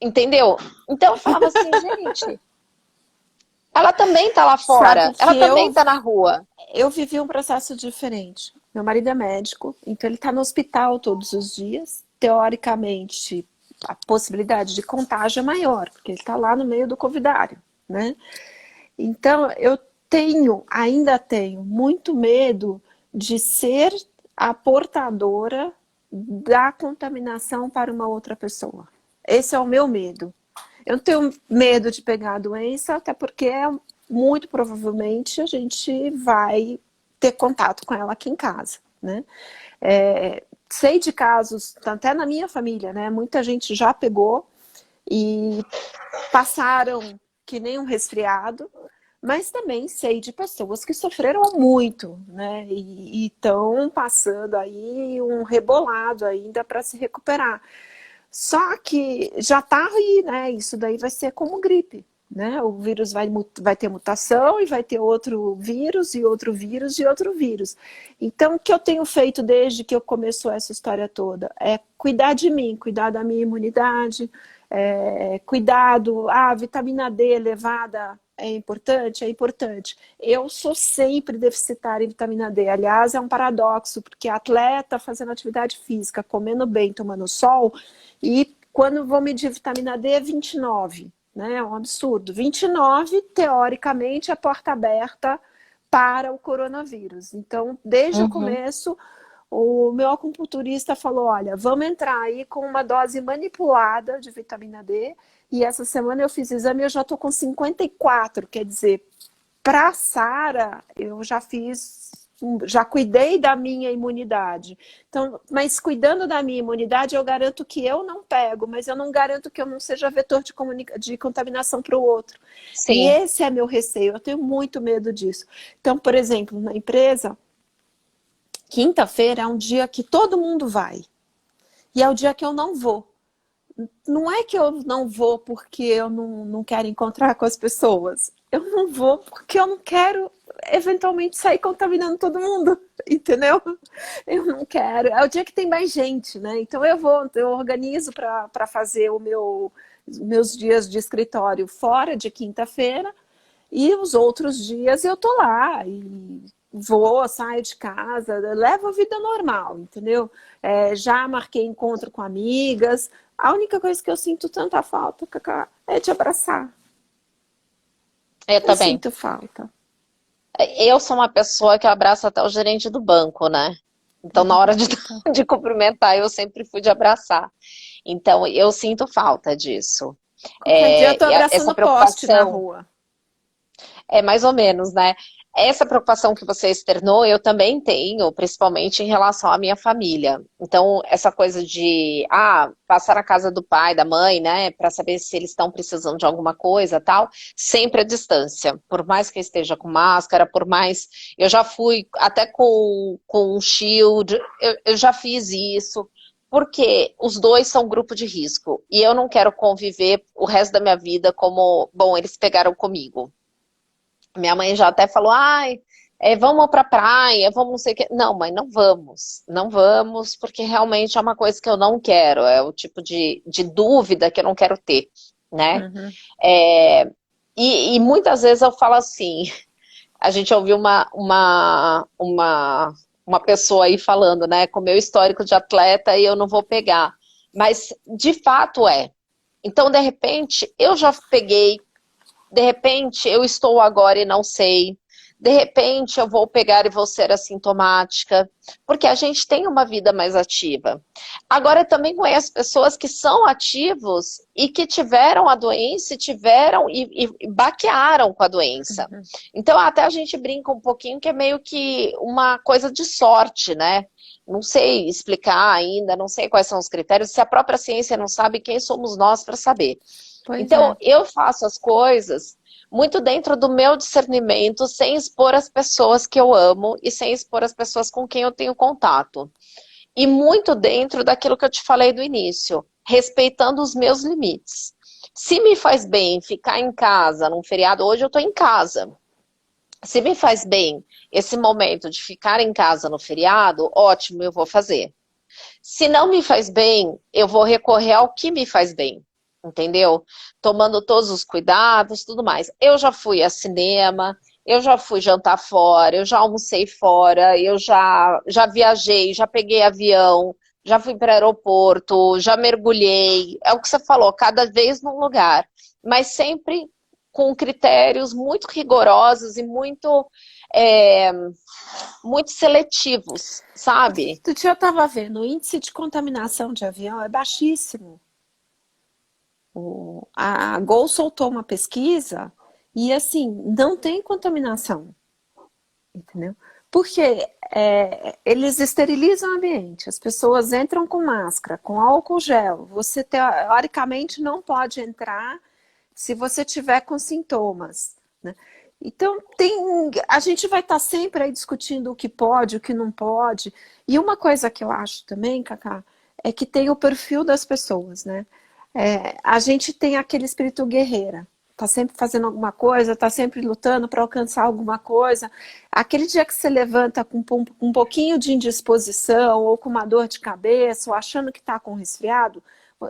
entendeu? Então eu falava assim, gente, ela também tá lá Sabe fora, ela que também tá na rua. eu vivi um processo diferente. Meu marido é médico, então ele está no hospital todos os dias. Teoricamente, a possibilidade de contágio é maior, porque ele está lá no meio do covidário, né? Então, eu ainda tenho muito medo de ser a portadora da contaminação para uma outra pessoa. Esse é o meu medo. Eu não tenho medo de pegar a doença, até porque muito provavelmente a gente vai ter contato com ela aqui em casa, né? Sei de casos, até na minha família, né? Muita gente já pegou e passaram que nem um resfriado, mas também sei de pessoas que sofreram muito, né? E estão passando aí um rebolado ainda para se recuperar. Só que já está aí, né? Isso daí vai ser como gripe, né? O vírus vai ter mutação e vai ter outro vírus e outro vírus e outro vírus. Então, o que eu tenho feito desde que eu começou essa história toda é cuidar de mim, cuidar da minha imunidade, cuidado, a vitamina D elevada é importante? É importante. Eu sou sempre deficitária em vitamina D. Aliás, é um paradoxo, porque atleta fazendo atividade física, comendo bem, tomando sol, e quando vou medir vitamina D é 29, né? É um absurdo. 29, teoricamente, é porta aberta para o coronavírus. Então, desde o Uhum. começo, o meu acupunturista falou, olha, vamos entrar aí com uma dose manipulada de vitamina D, e essa semana eu fiz exame e eu já estou com 54, quer dizer, para a Sara, eu já cuidei da minha imunidade. Então, mas cuidando da minha imunidade, eu garanto que eu não pego, mas eu não garanto que eu não seja vetor de contaminação para o outro. E Sim. esse é meu receio, eu tenho muito medo disso. Então, por exemplo, na empresa, quinta-feira é um dia que todo mundo vai. E é o dia que eu não vou. Não é que eu não vou porque eu não quero encontrar com as pessoas. Eu não vou porque eu não quero eventualmente sair contaminando todo mundo, entendeu? Eu não quero. É o dia que tem mais gente, né? Então eu organizo para fazer os meus dias de escritório fora de quinta-feira e os outros dias eu tô lá e vou, saio de casa, levo a vida normal, entendeu? Já marquei encontro com amigas. A única coisa que eu sinto tanta falta, Cacá, é de abraçar. Eu Eu também. sinto falta. Eu sou uma pessoa que abraça até o gerente do banco, né? Então, na hora de, Então, de cumprimentar, eu sempre fui de abraçar. Então, eu sinto falta disso. qualquer dia eu tô E essa abraçando poste na preocupação rua. é mais ou menos, né? Essa preocupação que você externou, eu também tenho, principalmente em relação à minha família. Então, essa coisa de, passar na casa do pai, da mãe, né, para saber se eles estão precisando de alguma coisa, tal, sempre à distância. Por mais que eu esteja com máscara, por mais, eu já fui até com um shield, eu já fiz isso. Porque os dois são grupo de risco. E eu não quero conviver o resto da minha vida como, bom, eles pegaram comigo. Minha mãe já até falou, vamos pra praia, vamos não sei o quê. Não, mãe, não vamos. Não vamos, porque realmente é uma coisa que eu não quero. É o tipo de dúvida que eu não quero ter, né? Uhum. É, e muitas vezes eu falo assim, a gente ouviu uma pessoa aí falando, né, com o meu histórico de atleta e eu não vou pegar. Mas, de fato, é. Então, de repente, eu já peguei, De repente, eu estou agora e não sei. De repente, eu vou pegar e vou ser assintomática. Porque a gente tem uma vida mais ativa. Agora, eu também conheço pessoas que são ativos e que tiveram a doença, tiveram e baquearam com a doença. Uhum. Então, até a gente brinca um pouquinho que é meio que uma coisa de sorte, né? Não sei explicar ainda, não sei quais são os critérios. Se a própria ciência não sabe, quem somos nós para saber? Pois Então, é. eu faço as coisas muito dentro do meu discernimento, sem expor as pessoas que eu amo e sem expor as pessoas com quem eu tenho contato. E muito dentro daquilo que eu te falei do início, respeitando os meus limites. Se me faz bem ficar em casa num feriado, hoje eu estou em casa. Se me faz bem esse momento de ficar em casa no feriado, ótimo, eu vou fazer. Se não me faz bem, eu vou recorrer ao que me faz bem, entendeu? Tomando todos os cuidados, tudo mais. Eu já fui a cinema, eu já fui jantar fora, eu já almocei fora, já viajei, já peguei avião, já fui para aeroporto, já mergulhei. É o que você falou, cada vez num lugar, mas sempre com critérios muito rigorosos e é, muito seletivos, sabe? Outro dia eu estava vendo, o índice de contaminação de avião é baixíssimo. A Gol soltou uma pesquisa e, assim, não tem contaminação, entendeu? Porque eles esterilizam o ambiente, as pessoas entram com máscara, com álcool gel. Você, teoricamente, não pode entrar se você tiver com sintomas, né? Então, a gente vai estar sempre aí discutindo o que pode, o que não pode. E uma coisa que eu acho também, Cacá, é que tem o perfil das pessoas, né? A gente tem aquele espírito guerreira, tá sempre fazendo alguma coisa, tá sempre lutando para alcançar alguma coisa. Aquele dia que você levanta com um pouquinho de indisposição, ou com uma dor de cabeça, ou achando que está com resfriado,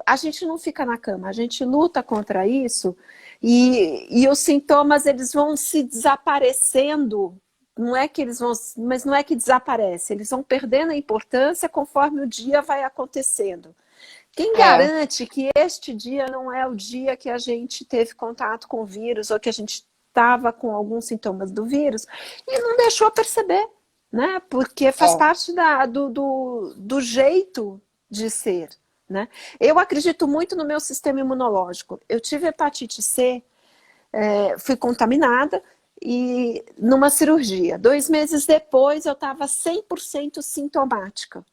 a gente não fica na cama, a gente luta contra isso e os sintomas eles vão se desaparecendo. Não é que eles vão, mas não é que desaparece, eles vão perdendo a importância conforme o dia vai acontecendo. Quem É, garante que este dia não é o dia que a gente teve contato com o vírus ou que a gente estava com alguns sintomas do vírus e não deixou perceber, né? Porque faz é. parte do jeito de ser, né? Eu acredito muito no meu sistema imunológico. Eu tive hepatite C, fui contaminada e numa cirurgia. 2 meses depois eu estava 100% sintomática.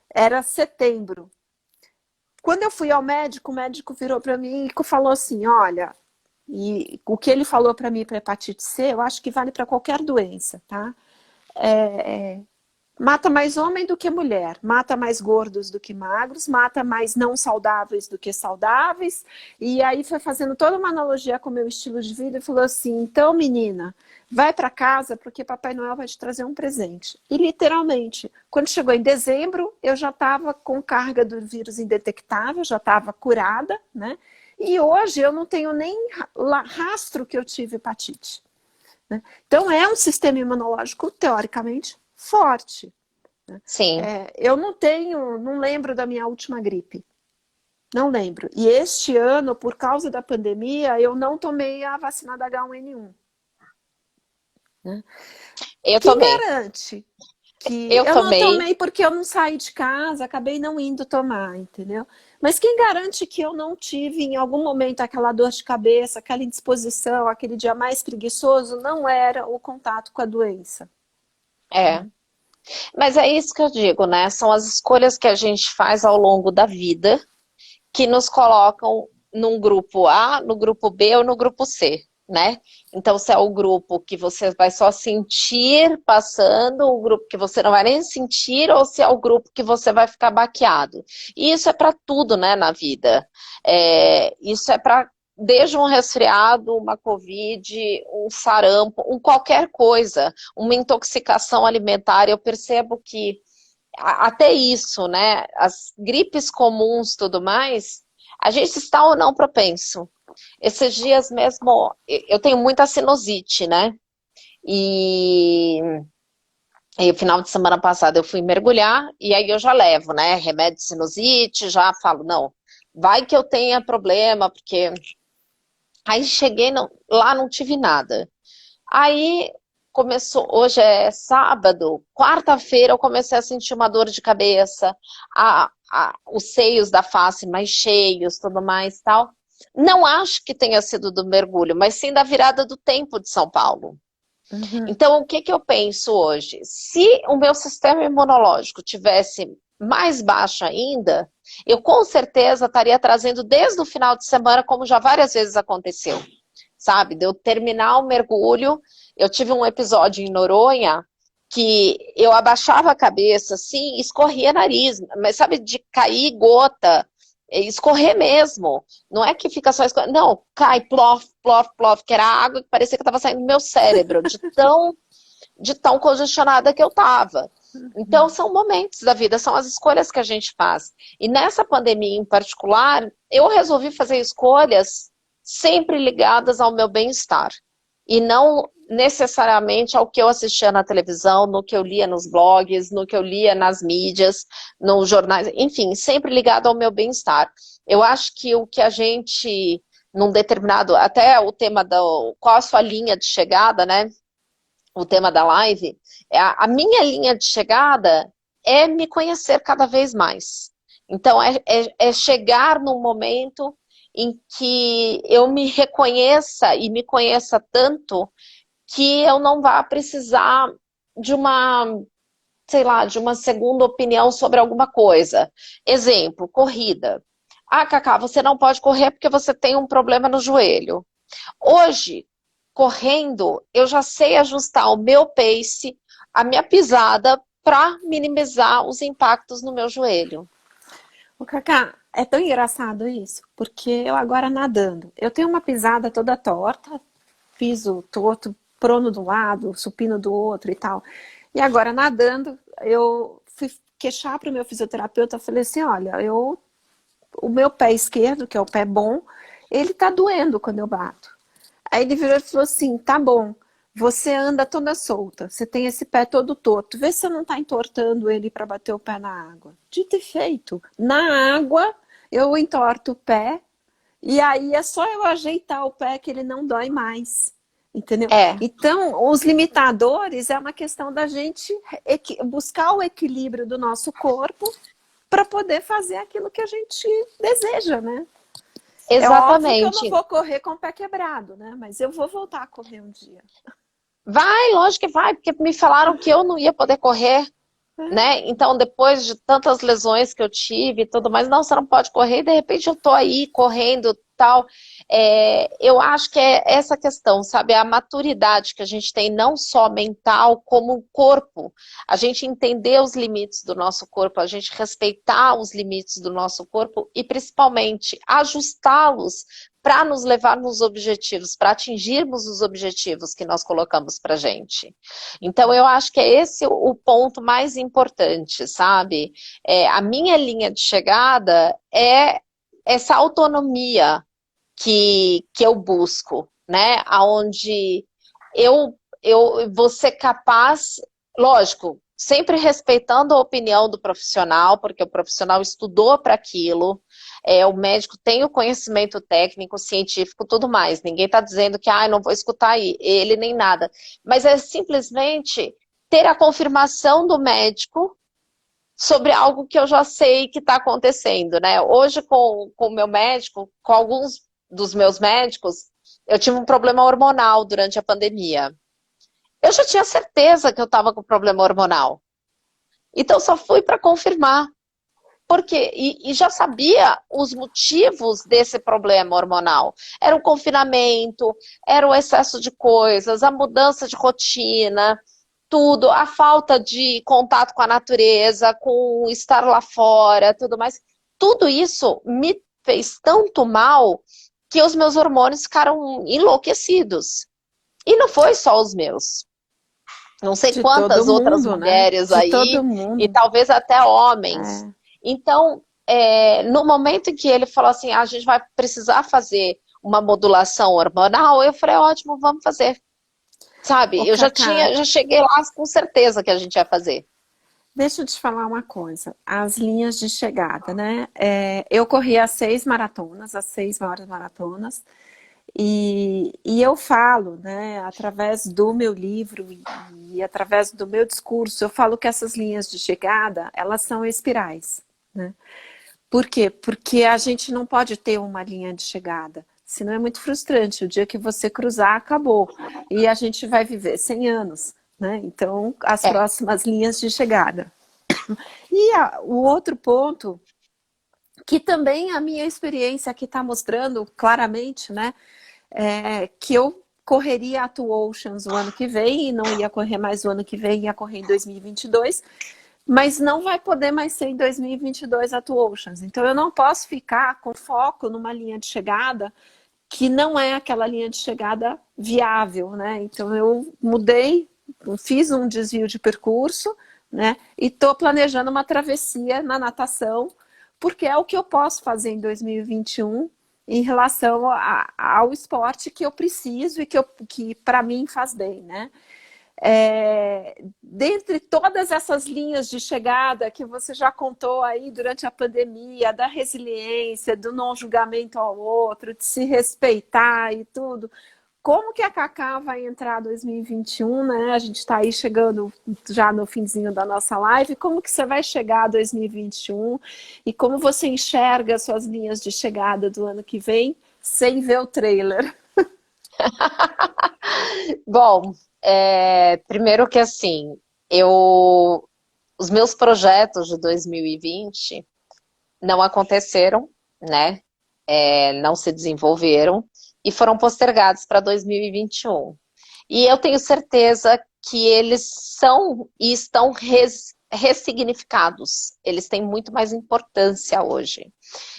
Era setembro. Quando eu fui ao médico, o médico virou para mim e falou assim, olha, e o que ele falou para mim para hepatite C, eu acho que vale para qualquer doença, tá? Mata mais homem do que mulher, mata mais gordos do que magros, mata mais não saudáveis do que saudáveis. E aí foi fazendo toda uma analogia com o meu estilo de vida e falou assim, então menina, vai para casa porque Papai Noel vai te trazer um presente. E literalmente, quando chegou em dezembro, eu já estava com carga do vírus indetectável, já estava curada, né? E hoje eu não tenho nem rastro que eu tive hepatite, né? Então é um sistema imunológico teoricamente forte, né? Sim. Eu não lembro da minha última gripe. Não lembro. E este ano, por causa da pandemia, eu não tomei a vacina da H1N1. Né? Eu Quem tomei. garante que Eu eu não tomei. tomei porque eu não saí de casa, acabei não indo tomar, entendeu? Mas quem garante que eu não tive em algum momento aquela dor de cabeça, aquela indisposição, aquele dia mais preguiçoso, não era o contato com a doença. É. Mas é isso que eu digo, né? São as escolhas que a gente faz ao longo da vida que nos colocam num grupo A, no grupo B ou no grupo C, né? Então, se é o grupo que você vai só sentir passando, o grupo que você não vai nem sentir, ou se é o grupo que você vai ficar baqueado. E isso é para tudo, né, na vida. Isso é para desde um resfriado, uma covid, um sarampo, qualquer coisa, uma intoxicação alimentar. Eu percebo que até isso, né? As gripes comuns, tudo mais, a gente está ou não propenso. Esses dias mesmo, eu tenho muita sinusite, né? E, e o final de semana passado eu fui mergulhar e aí eu já levo, né? Remédio de sinusite, já falo, não, vai que eu tenha problema, porque Aí cheguei lá, não tive nada. Aí começou, hoje é sábado, quarta-feira eu comecei a sentir uma dor de cabeça, os seios da face mais cheios, tudo mais tal. Não acho que tenha sido do mergulho, mas sim da virada do tempo de São Paulo. Uhum. Então, o que que eu penso hoje? Se o meu sistema imunológico tivesse mais baixo ainda, eu com certeza estaria trazendo desde o final de semana, como já várias vezes aconteceu, sabe? De eu terminar o mergulho, eu tive um episódio em Noronha que eu abaixava a cabeça assim, escorria nariz, mas sabe, de cair gota, escorrer mesmo. Não é que fica só escorrendo, não, cai, plof, plof, plof, que era água que parecia que estava saindo do meu cérebro, de tão congestionada que eu estava. Então, Uhum. são momentos da vida, são as escolhas que a gente faz. E nessa pandemia em particular, eu resolvi fazer escolhas sempre ligadas ao meu bem-estar. E não necessariamente ao que eu assistia na televisão, no que eu lia nos blogs, no que eu lia nas mídias, nos jornais, enfim, sempre ligado ao meu bem-estar. Eu acho que o que a gente, num determinado, até o tema do qual a sua linha de chegada, né? O tema da live, a minha linha de chegada é me conhecer cada vez mais. Então, é chegar num momento em que eu me reconheça e me conheça tanto que eu não vá precisar de uma, sei lá, de uma segunda opinião sobre alguma coisa. Exemplo, corrida. Ah, Cacá, você não pode correr porque você tem um problema no joelho. Hoje, correndo, eu já sei ajustar o meu pace, a minha pisada, para minimizar os impactos no meu joelho. O Cacá, é tão engraçado isso, porque eu agora nadando, eu tenho uma pisada toda torta, piso torto, prono de um lado, supino do outro e tal. E agora nadando, eu fui queixar para o meu fisioterapeuta, falei assim, olha, o meu pé esquerdo, que é o pé bom, ele tá doendo quando eu bato. Aí ele virou e falou assim, tá bom, você anda toda solta, você tem esse pé todo torto, vê se você não tá entortando ele para bater o pé na água. Dito e feito, na água eu entorto o pé e aí é só eu ajeitar o pé que ele não dói mais. Entendeu? É, Então, os limitadores é uma questão da gente buscar o equilíbrio do nosso corpo para poder fazer aquilo que a gente deseja, né? É óbvio que eu não exatamente. vou correr com o pé quebrado, né? Mas eu vou voltar a correr um dia. Vai, lógico que vai, porque me falaram que eu não ia poder correr, É. né? Então, depois de tantas lesões que eu tive e tudo mais, não, você não pode correr, e de repente eu tô aí correndo, tal. Eu acho que é essa questão, sabe? A maturidade que a gente tem, não só mental, como o corpo. A gente entender os limites do nosso corpo, a gente respeitar os limites do nosso corpo e, principalmente, ajustá-los para nos levar nos objetivos, para atingirmos os objetivos que nós colocamos para gente. Então, eu acho que é esse o ponto mais importante, sabe? A minha linha de chegada é essa autonomia que eu busco, né? Onde eu vou ser capaz, lógico, sempre respeitando a opinião do profissional, porque o profissional estudou para aquilo, o médico tem o conhecimento técnico, científico, tudo mais. Ninguém está dizendo que não vou escutar ele nem nada. Mas é simplesmente ter a confirmação do médico sobre algo que eu já sei que está acontecendo, né? Hoje, com o meu médico, com alguns dos meus médicos, eu tive um problema hormonal durante a pandemia. Eu já tinha certeza que eu estava com problema hormonal. Então, só fui para confirmar. Porque, e já sabia os motivos desse problema hormonal. Era o confinamento, era o excesso de coisas, a mudança de rotina, tudo, a falta de contato com a natureza, com estar lá fora, tudo mais. Tudo isso me fez tanto mal que os meus hormônios ficaram enlouquecidos. E não foi só os meus. Não sei De todo quantas outras mundo, né? mulheres De todo aí, e mundo. talvez até homens. É. Então, no momento em que ele falou assim, a gente vai precisar fazer uma modulação hormonal, eu falei, ótimo, vamos fazer. Ô, Sabe, eu Cacá, já cheguei lá com certeza que a gente ia fazer. deixa eu te falar uma coisa. As linhas de chegada, né? Eu corri as 6 maratonas, as 6 maiores maratonas. E eu falo, né, através do meu livro e através do meu discurso, eu falo que essas linhas de chegada, elas são espirais, né? Por quê? Porque a gente não pode ter uma linha de chegada, senão é muito frustrante. O dia que você cruzar, acabou. E a gente vai viver 100 anos, né? Então, as É, próximas linhas de chegada. O outro ponto, que também a minha experiência aqui está mostrando claramente, né? Que eu correria a Two Oceans o ano que vem e não ia correr mais o ano que vem, ia correr em 2022, mas não vai poder mais ser em 2022 a Two Oceans. Então eu não posso ficar com foco numa linha de chegada que não é aquela linha de chegada viável, né? Então eu mudei, fiz um desvio de percurso, né? E estou planejando uma travessia na natação, porque é o que eu posso fazer em 2021 em relação ao esporte que eu preciso e que para mim faz bem, né? Dentre todas essas linhas de chegada que você já contou aí durante a pandemia, da resiliência, do não julgamento ao outro, de se respeitar e tudo, como que a Cacá vai entrar 2021, né? A gente está aí chegando já no finzinho da nossa live. Como que você vai chegar a 2021 e como você enxerga as suas linhas de chegada do ano que vem sem ver o trailer? bom, primeiro que assim, os meus projetos de 2020 não aconteceram, né? Não se desenvolveram e foram postergados para 2021. E eu tenho certeza que eles são e estão ressignificados. Eles têm muito mais importância hoje.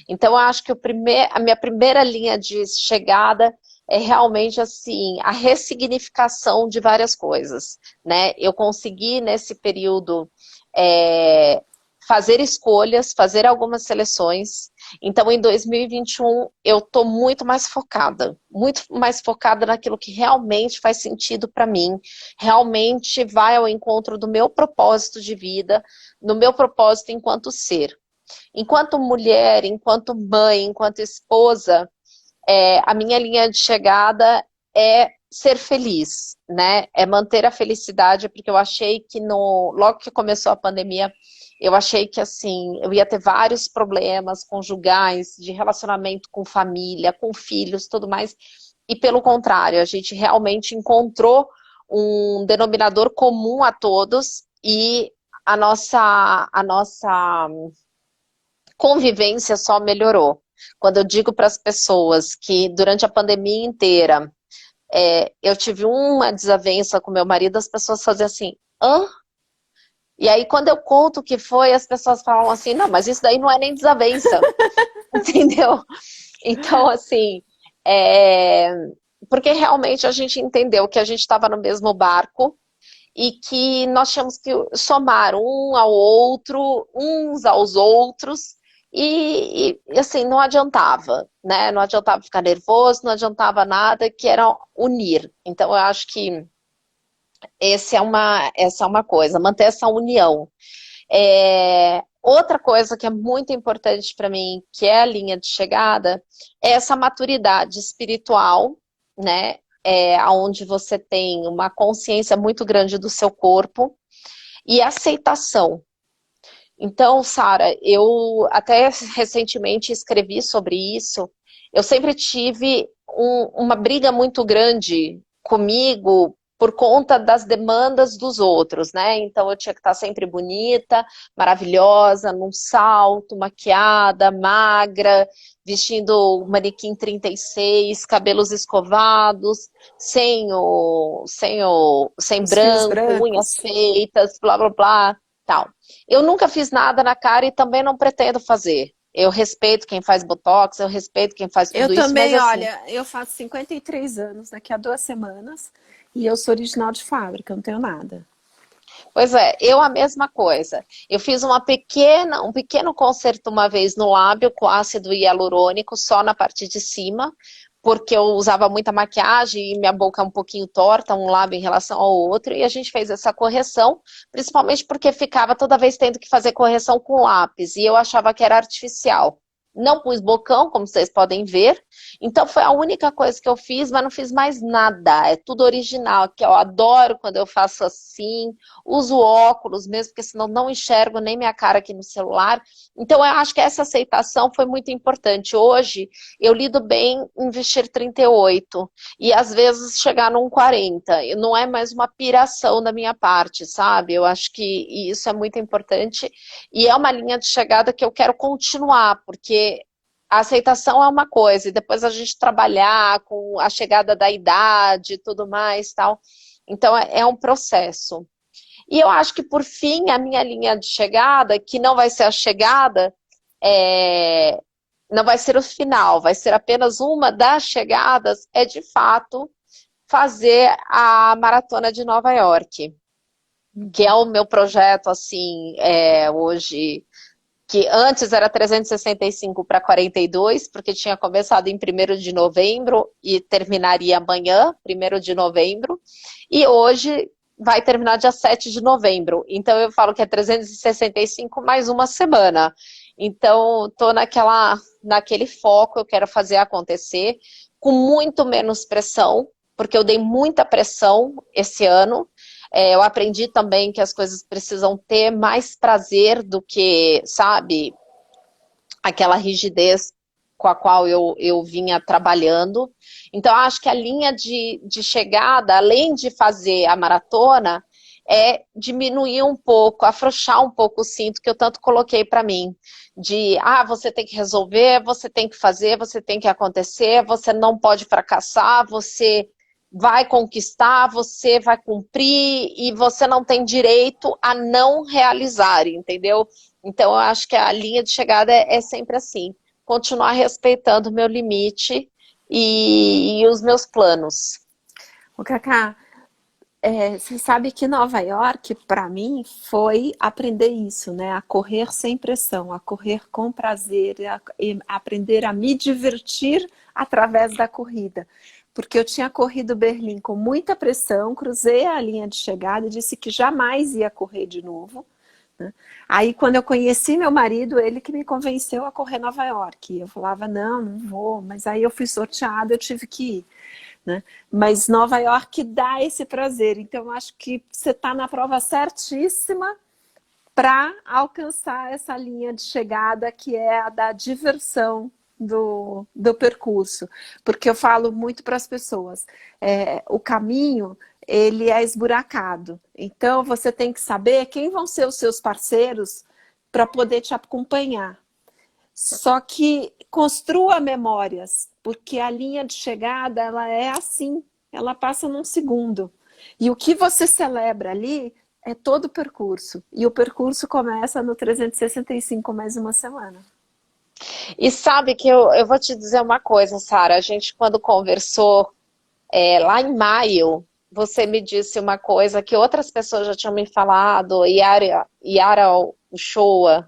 Então, eu acho que a minha primeira linha de chegada é realmente assim, a ressignificação de várias coisas, né? Eu consegui, nesse período, é, fazer escolhas, fazer algumas seleções. Então, em 2021, eu estou muito mais focada naquilo que realmente faz sentido para mim, realmente vai ao encontro do meu propósito de vida, no meu propósito enquanto ser. Enquanto mulher, enquanto mãe, enquanto esposa, a minha linha de chegada é ser feliz, né? É manter a felicidade, porque eu achei que logo que começou a pandemia, eu achei que assim, eu ia ter vários problemas conjugais, de relacionamento com família, com filhos, tudo mais. E pelo contrário, a gente realmente encontrou um denominador comum a todos e a nossa convivência só melhorou. Quando eu digo para as pessoas que durante a pandemia inteira eu tive uma desavença com meu marido, as pessoas fazem assim, hã? E aí quando eu conto o que foi, as pessoas falam assim, não, mas isso daí não é nem desavença, entendeu? Então, assim, é... porque realmente a gente entendeu que a gente estava no mesmo barco e que nós tínhamos que somar um ao outro, uns aos outros, assim, não adiantava, né? Não adiantava ficar nervoso, não adiantava nada, que era unir. Então, eu acho que essa é uma coisa, manter essa união. Outra coisa que é muito importante para mim, que é a linha de chegada, é essa maturidade espiritual, né? Onde você tem uma consciência muito grande do seu corpo e aceitação. Então, Sara, eu até recentemente escrevi sobre isso. Eu sempre tive uma briga muito grande comigo por conta das demandas dos outros, né? Então eu tinha que estar sempre bonita, maravilhosa, num salto, maquiada, magra, vestindo o manequim 36, cabelos escovados, sem Os fios branco, unhas brancos. feitas, blá blá blá, tal. Eu nunca fiz nada na cara e também não pretendo fazer. Eu respeito quem faz botox, eu respeito quem faz Eu tudo isso, mas também, assim, olha, eu faço 53 anos daqui a 2 semanas e eu sou original de fábrica, eu não tenho nada. pois é, eu a mesma coisa. Eu fiz um pequeno conserto uma vez no lábio com ácido hialurônico, só na parte de cima, porque eu usava muita maquiagem e minha boca é um pouquinho torta, um lábio em relação ao outro, e a gente fez essa correção, principalmente porque ficava toda vez tendo que fazer correção com lápis, e eu achava que era artificial. Não pus bocão, como vocês podem ver, Então foi a única coisa que eu fiz, mas não fiz mais nada. É tudo original, que eu adoro quando eu faço assim. Uso óculos mesmo, porque senão não enxergo nem minha cara aqui no celular. Então eu acho que essa aceitação foi muito importante. Hoje eu lido bem em vestir 38 e às vezes chegar num 40. E não é mais uma piração da minha parte, sabe? Eu acho que isso é muito importante e é uma linha de chegada que eu quero continuar, porque a aceitação é uma coisa, e depois a gente trabalhar com a chegada da idade e tudo mais, tal. Então é um processo. E eu acho que, por fim, a minha linha de chegada, que não vai ser a chegada, não vai ser o final, vai ser apenas uma das chegadas, é de fato fazer a Maratona de Nova York, que é o meu projeto, assim, hoje, que antes era 365 para 42, porque tinha começado em 1º de novembro e terminaria amanhã, 1º de novembro, e hoje vai terminar dia 7 de novembro. Então eu falo que é 365 mais uma semana. Então estou naquele foco, eu quero fazer acontecer, com muito menos pressão, porque eu dei muita pressão esse ano. Eu aprendi também que as coisas precisam ter mais prazer do que, sabe, aquela rigidez com a qual eu vinha trabalhando. Então, acho que a linha de chegada, além de fazer a maratona, é diminuir um pouco, afrouxar um pouco o cinto que eu tanto coloquei para mim. De, você tem que resolver, você tem que fazer, você tem que acontecer, você não pode fracassar, você vai conquistar, você vai cumprir e você não tem direito a não realizar, entendeu? Então, eu acho que a linha de chegada é sempre assim, continuar respeitando o meu limite e os meus planos. O Cacá, você sabe que Nova York, para mim, foi aprender isso, né? A correr sem pressão, a correr com prazer, e aprender a me divertir através da corrida. Porque eu tinha corrido Berlim com muita pressão, cruzei a linha de chegada e disse que jamais ia correr de novo, né? Aí, quando eu conheci meu marido, ele que me convenceu a correr Nova York. Eu falava, não, não vou. Mas aí eu fui sorteada, eu tive que ir, né? Mas Nova York dá esse prazer. Então, eu acho que você está na prova certíssima para alcançar essa linha de chegada que é a da diversão do percurso. Porque eu falo muito para as pessoas, o caminho ele é esburacado. Então você tem que saber quem vão ser os seus parceiros para poder te acompanhar. Só que construa memórias, porque a linha de chegada ela é assim, ela passa num segundo. E o que você celebra ali é todo o percurso. E o percurso começa no 365 mais uma semana. E sabe que eu vou te dizer uma coisa, Sara, a gente quando conversou lá em maio, você me disse uma coisa que outras pessoas já tinham me falado, Yara Uchoa,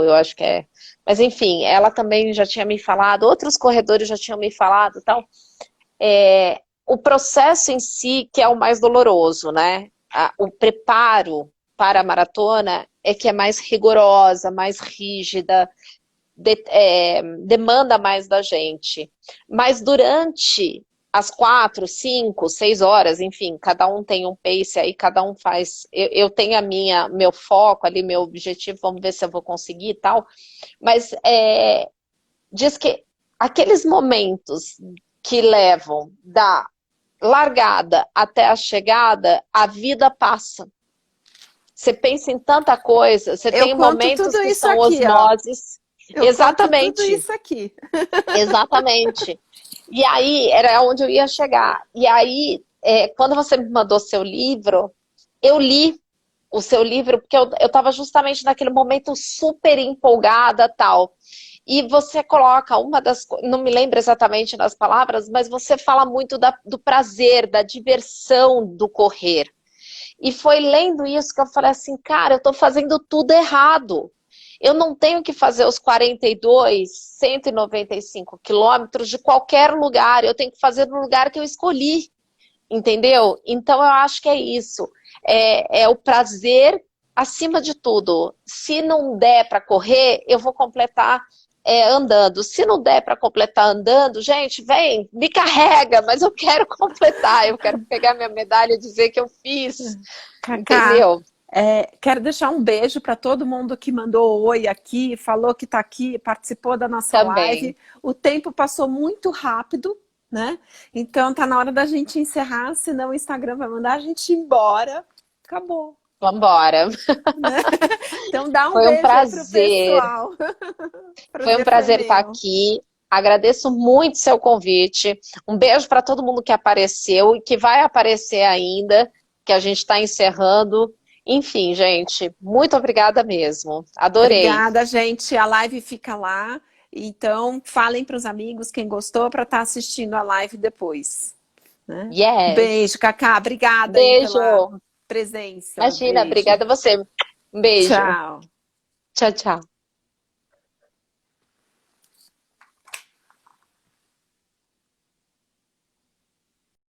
eu acho que é. Mas enfim, ela também já tinha me falado, outros corredores já tinham me falado e tal. O processo em si que é o mais doloroso, né? O preparo para a maratona é que é mais rigorosa, mais rígida, demanda mais da gente. Mas durante as 4, 5, 6 horas, enfim, cada um tem um pace aí, cada um faz. Eu tenho meu foco ali, meu objetivo, vamos ver se eu vou conseguir e tal. Mas diz que aqueles momentos que levam da largada até a chegada, a vida passa. Você pensa em tanta coisa, você tem momentos que são osmoses. Exatamente. Tudo isso aqui. Exatamente. E aí, era onde eu ia chegar. E aí, quando você me mandou seu livro, eu li o seu livro, porque eu estava justamente naquele momento super empolgada, tal. E você coloca não me lembro exatamente das palavras, mas você fala muito do prazer, da diversão do correr. E foi lendo isso que eu falei assim, cara, eu estou fazendo tudo errado. Eu não tenho que fazer os 42, 195 quilômetros de qualquer lugar. Eu tenho que fazer no lugar que eu escolhi. Entendeu? Então eu acho que é isso. É o prazer acima de tudo. Se não der para correr, eu vou completar andando. Se não der para completar andando, gente, vem, me carrega, mas eu quero completar, eu quero pegar minha medalha e dizer que eu fiz, Cacá, entendeu? quero deixar um beijo para todo mundo que mandou oi aqui, falou que está aqui, participou da nossa live. Também. O tempo passou muito rápido, né? Então tá na hora da gente encerrar, senão o Instagram vai mandar a gente embora. Acabou, Vamos embora. né? Então dá um Foi um beijo aí pro prazer. pessoal. Foi um Prazer foi prazer estar meu. aqui. Agradeço muito seu convite. Um beijo para todo mundo que apareceu e que vai aparecer ainda, que a gente está encerrando. Enfim, gente, muito obrigada mesmo. Adorei. Obrigada, gente. A live fica lá. Então, falem para os amigos quem gostou para estar assistindo a live depois, né? Yes. Beijo, Cacá. Obrigada aí pela Beijo. presença. Imagina, Beijo. obrigada a você. Um beijo. Tchau. Tchau, tchau.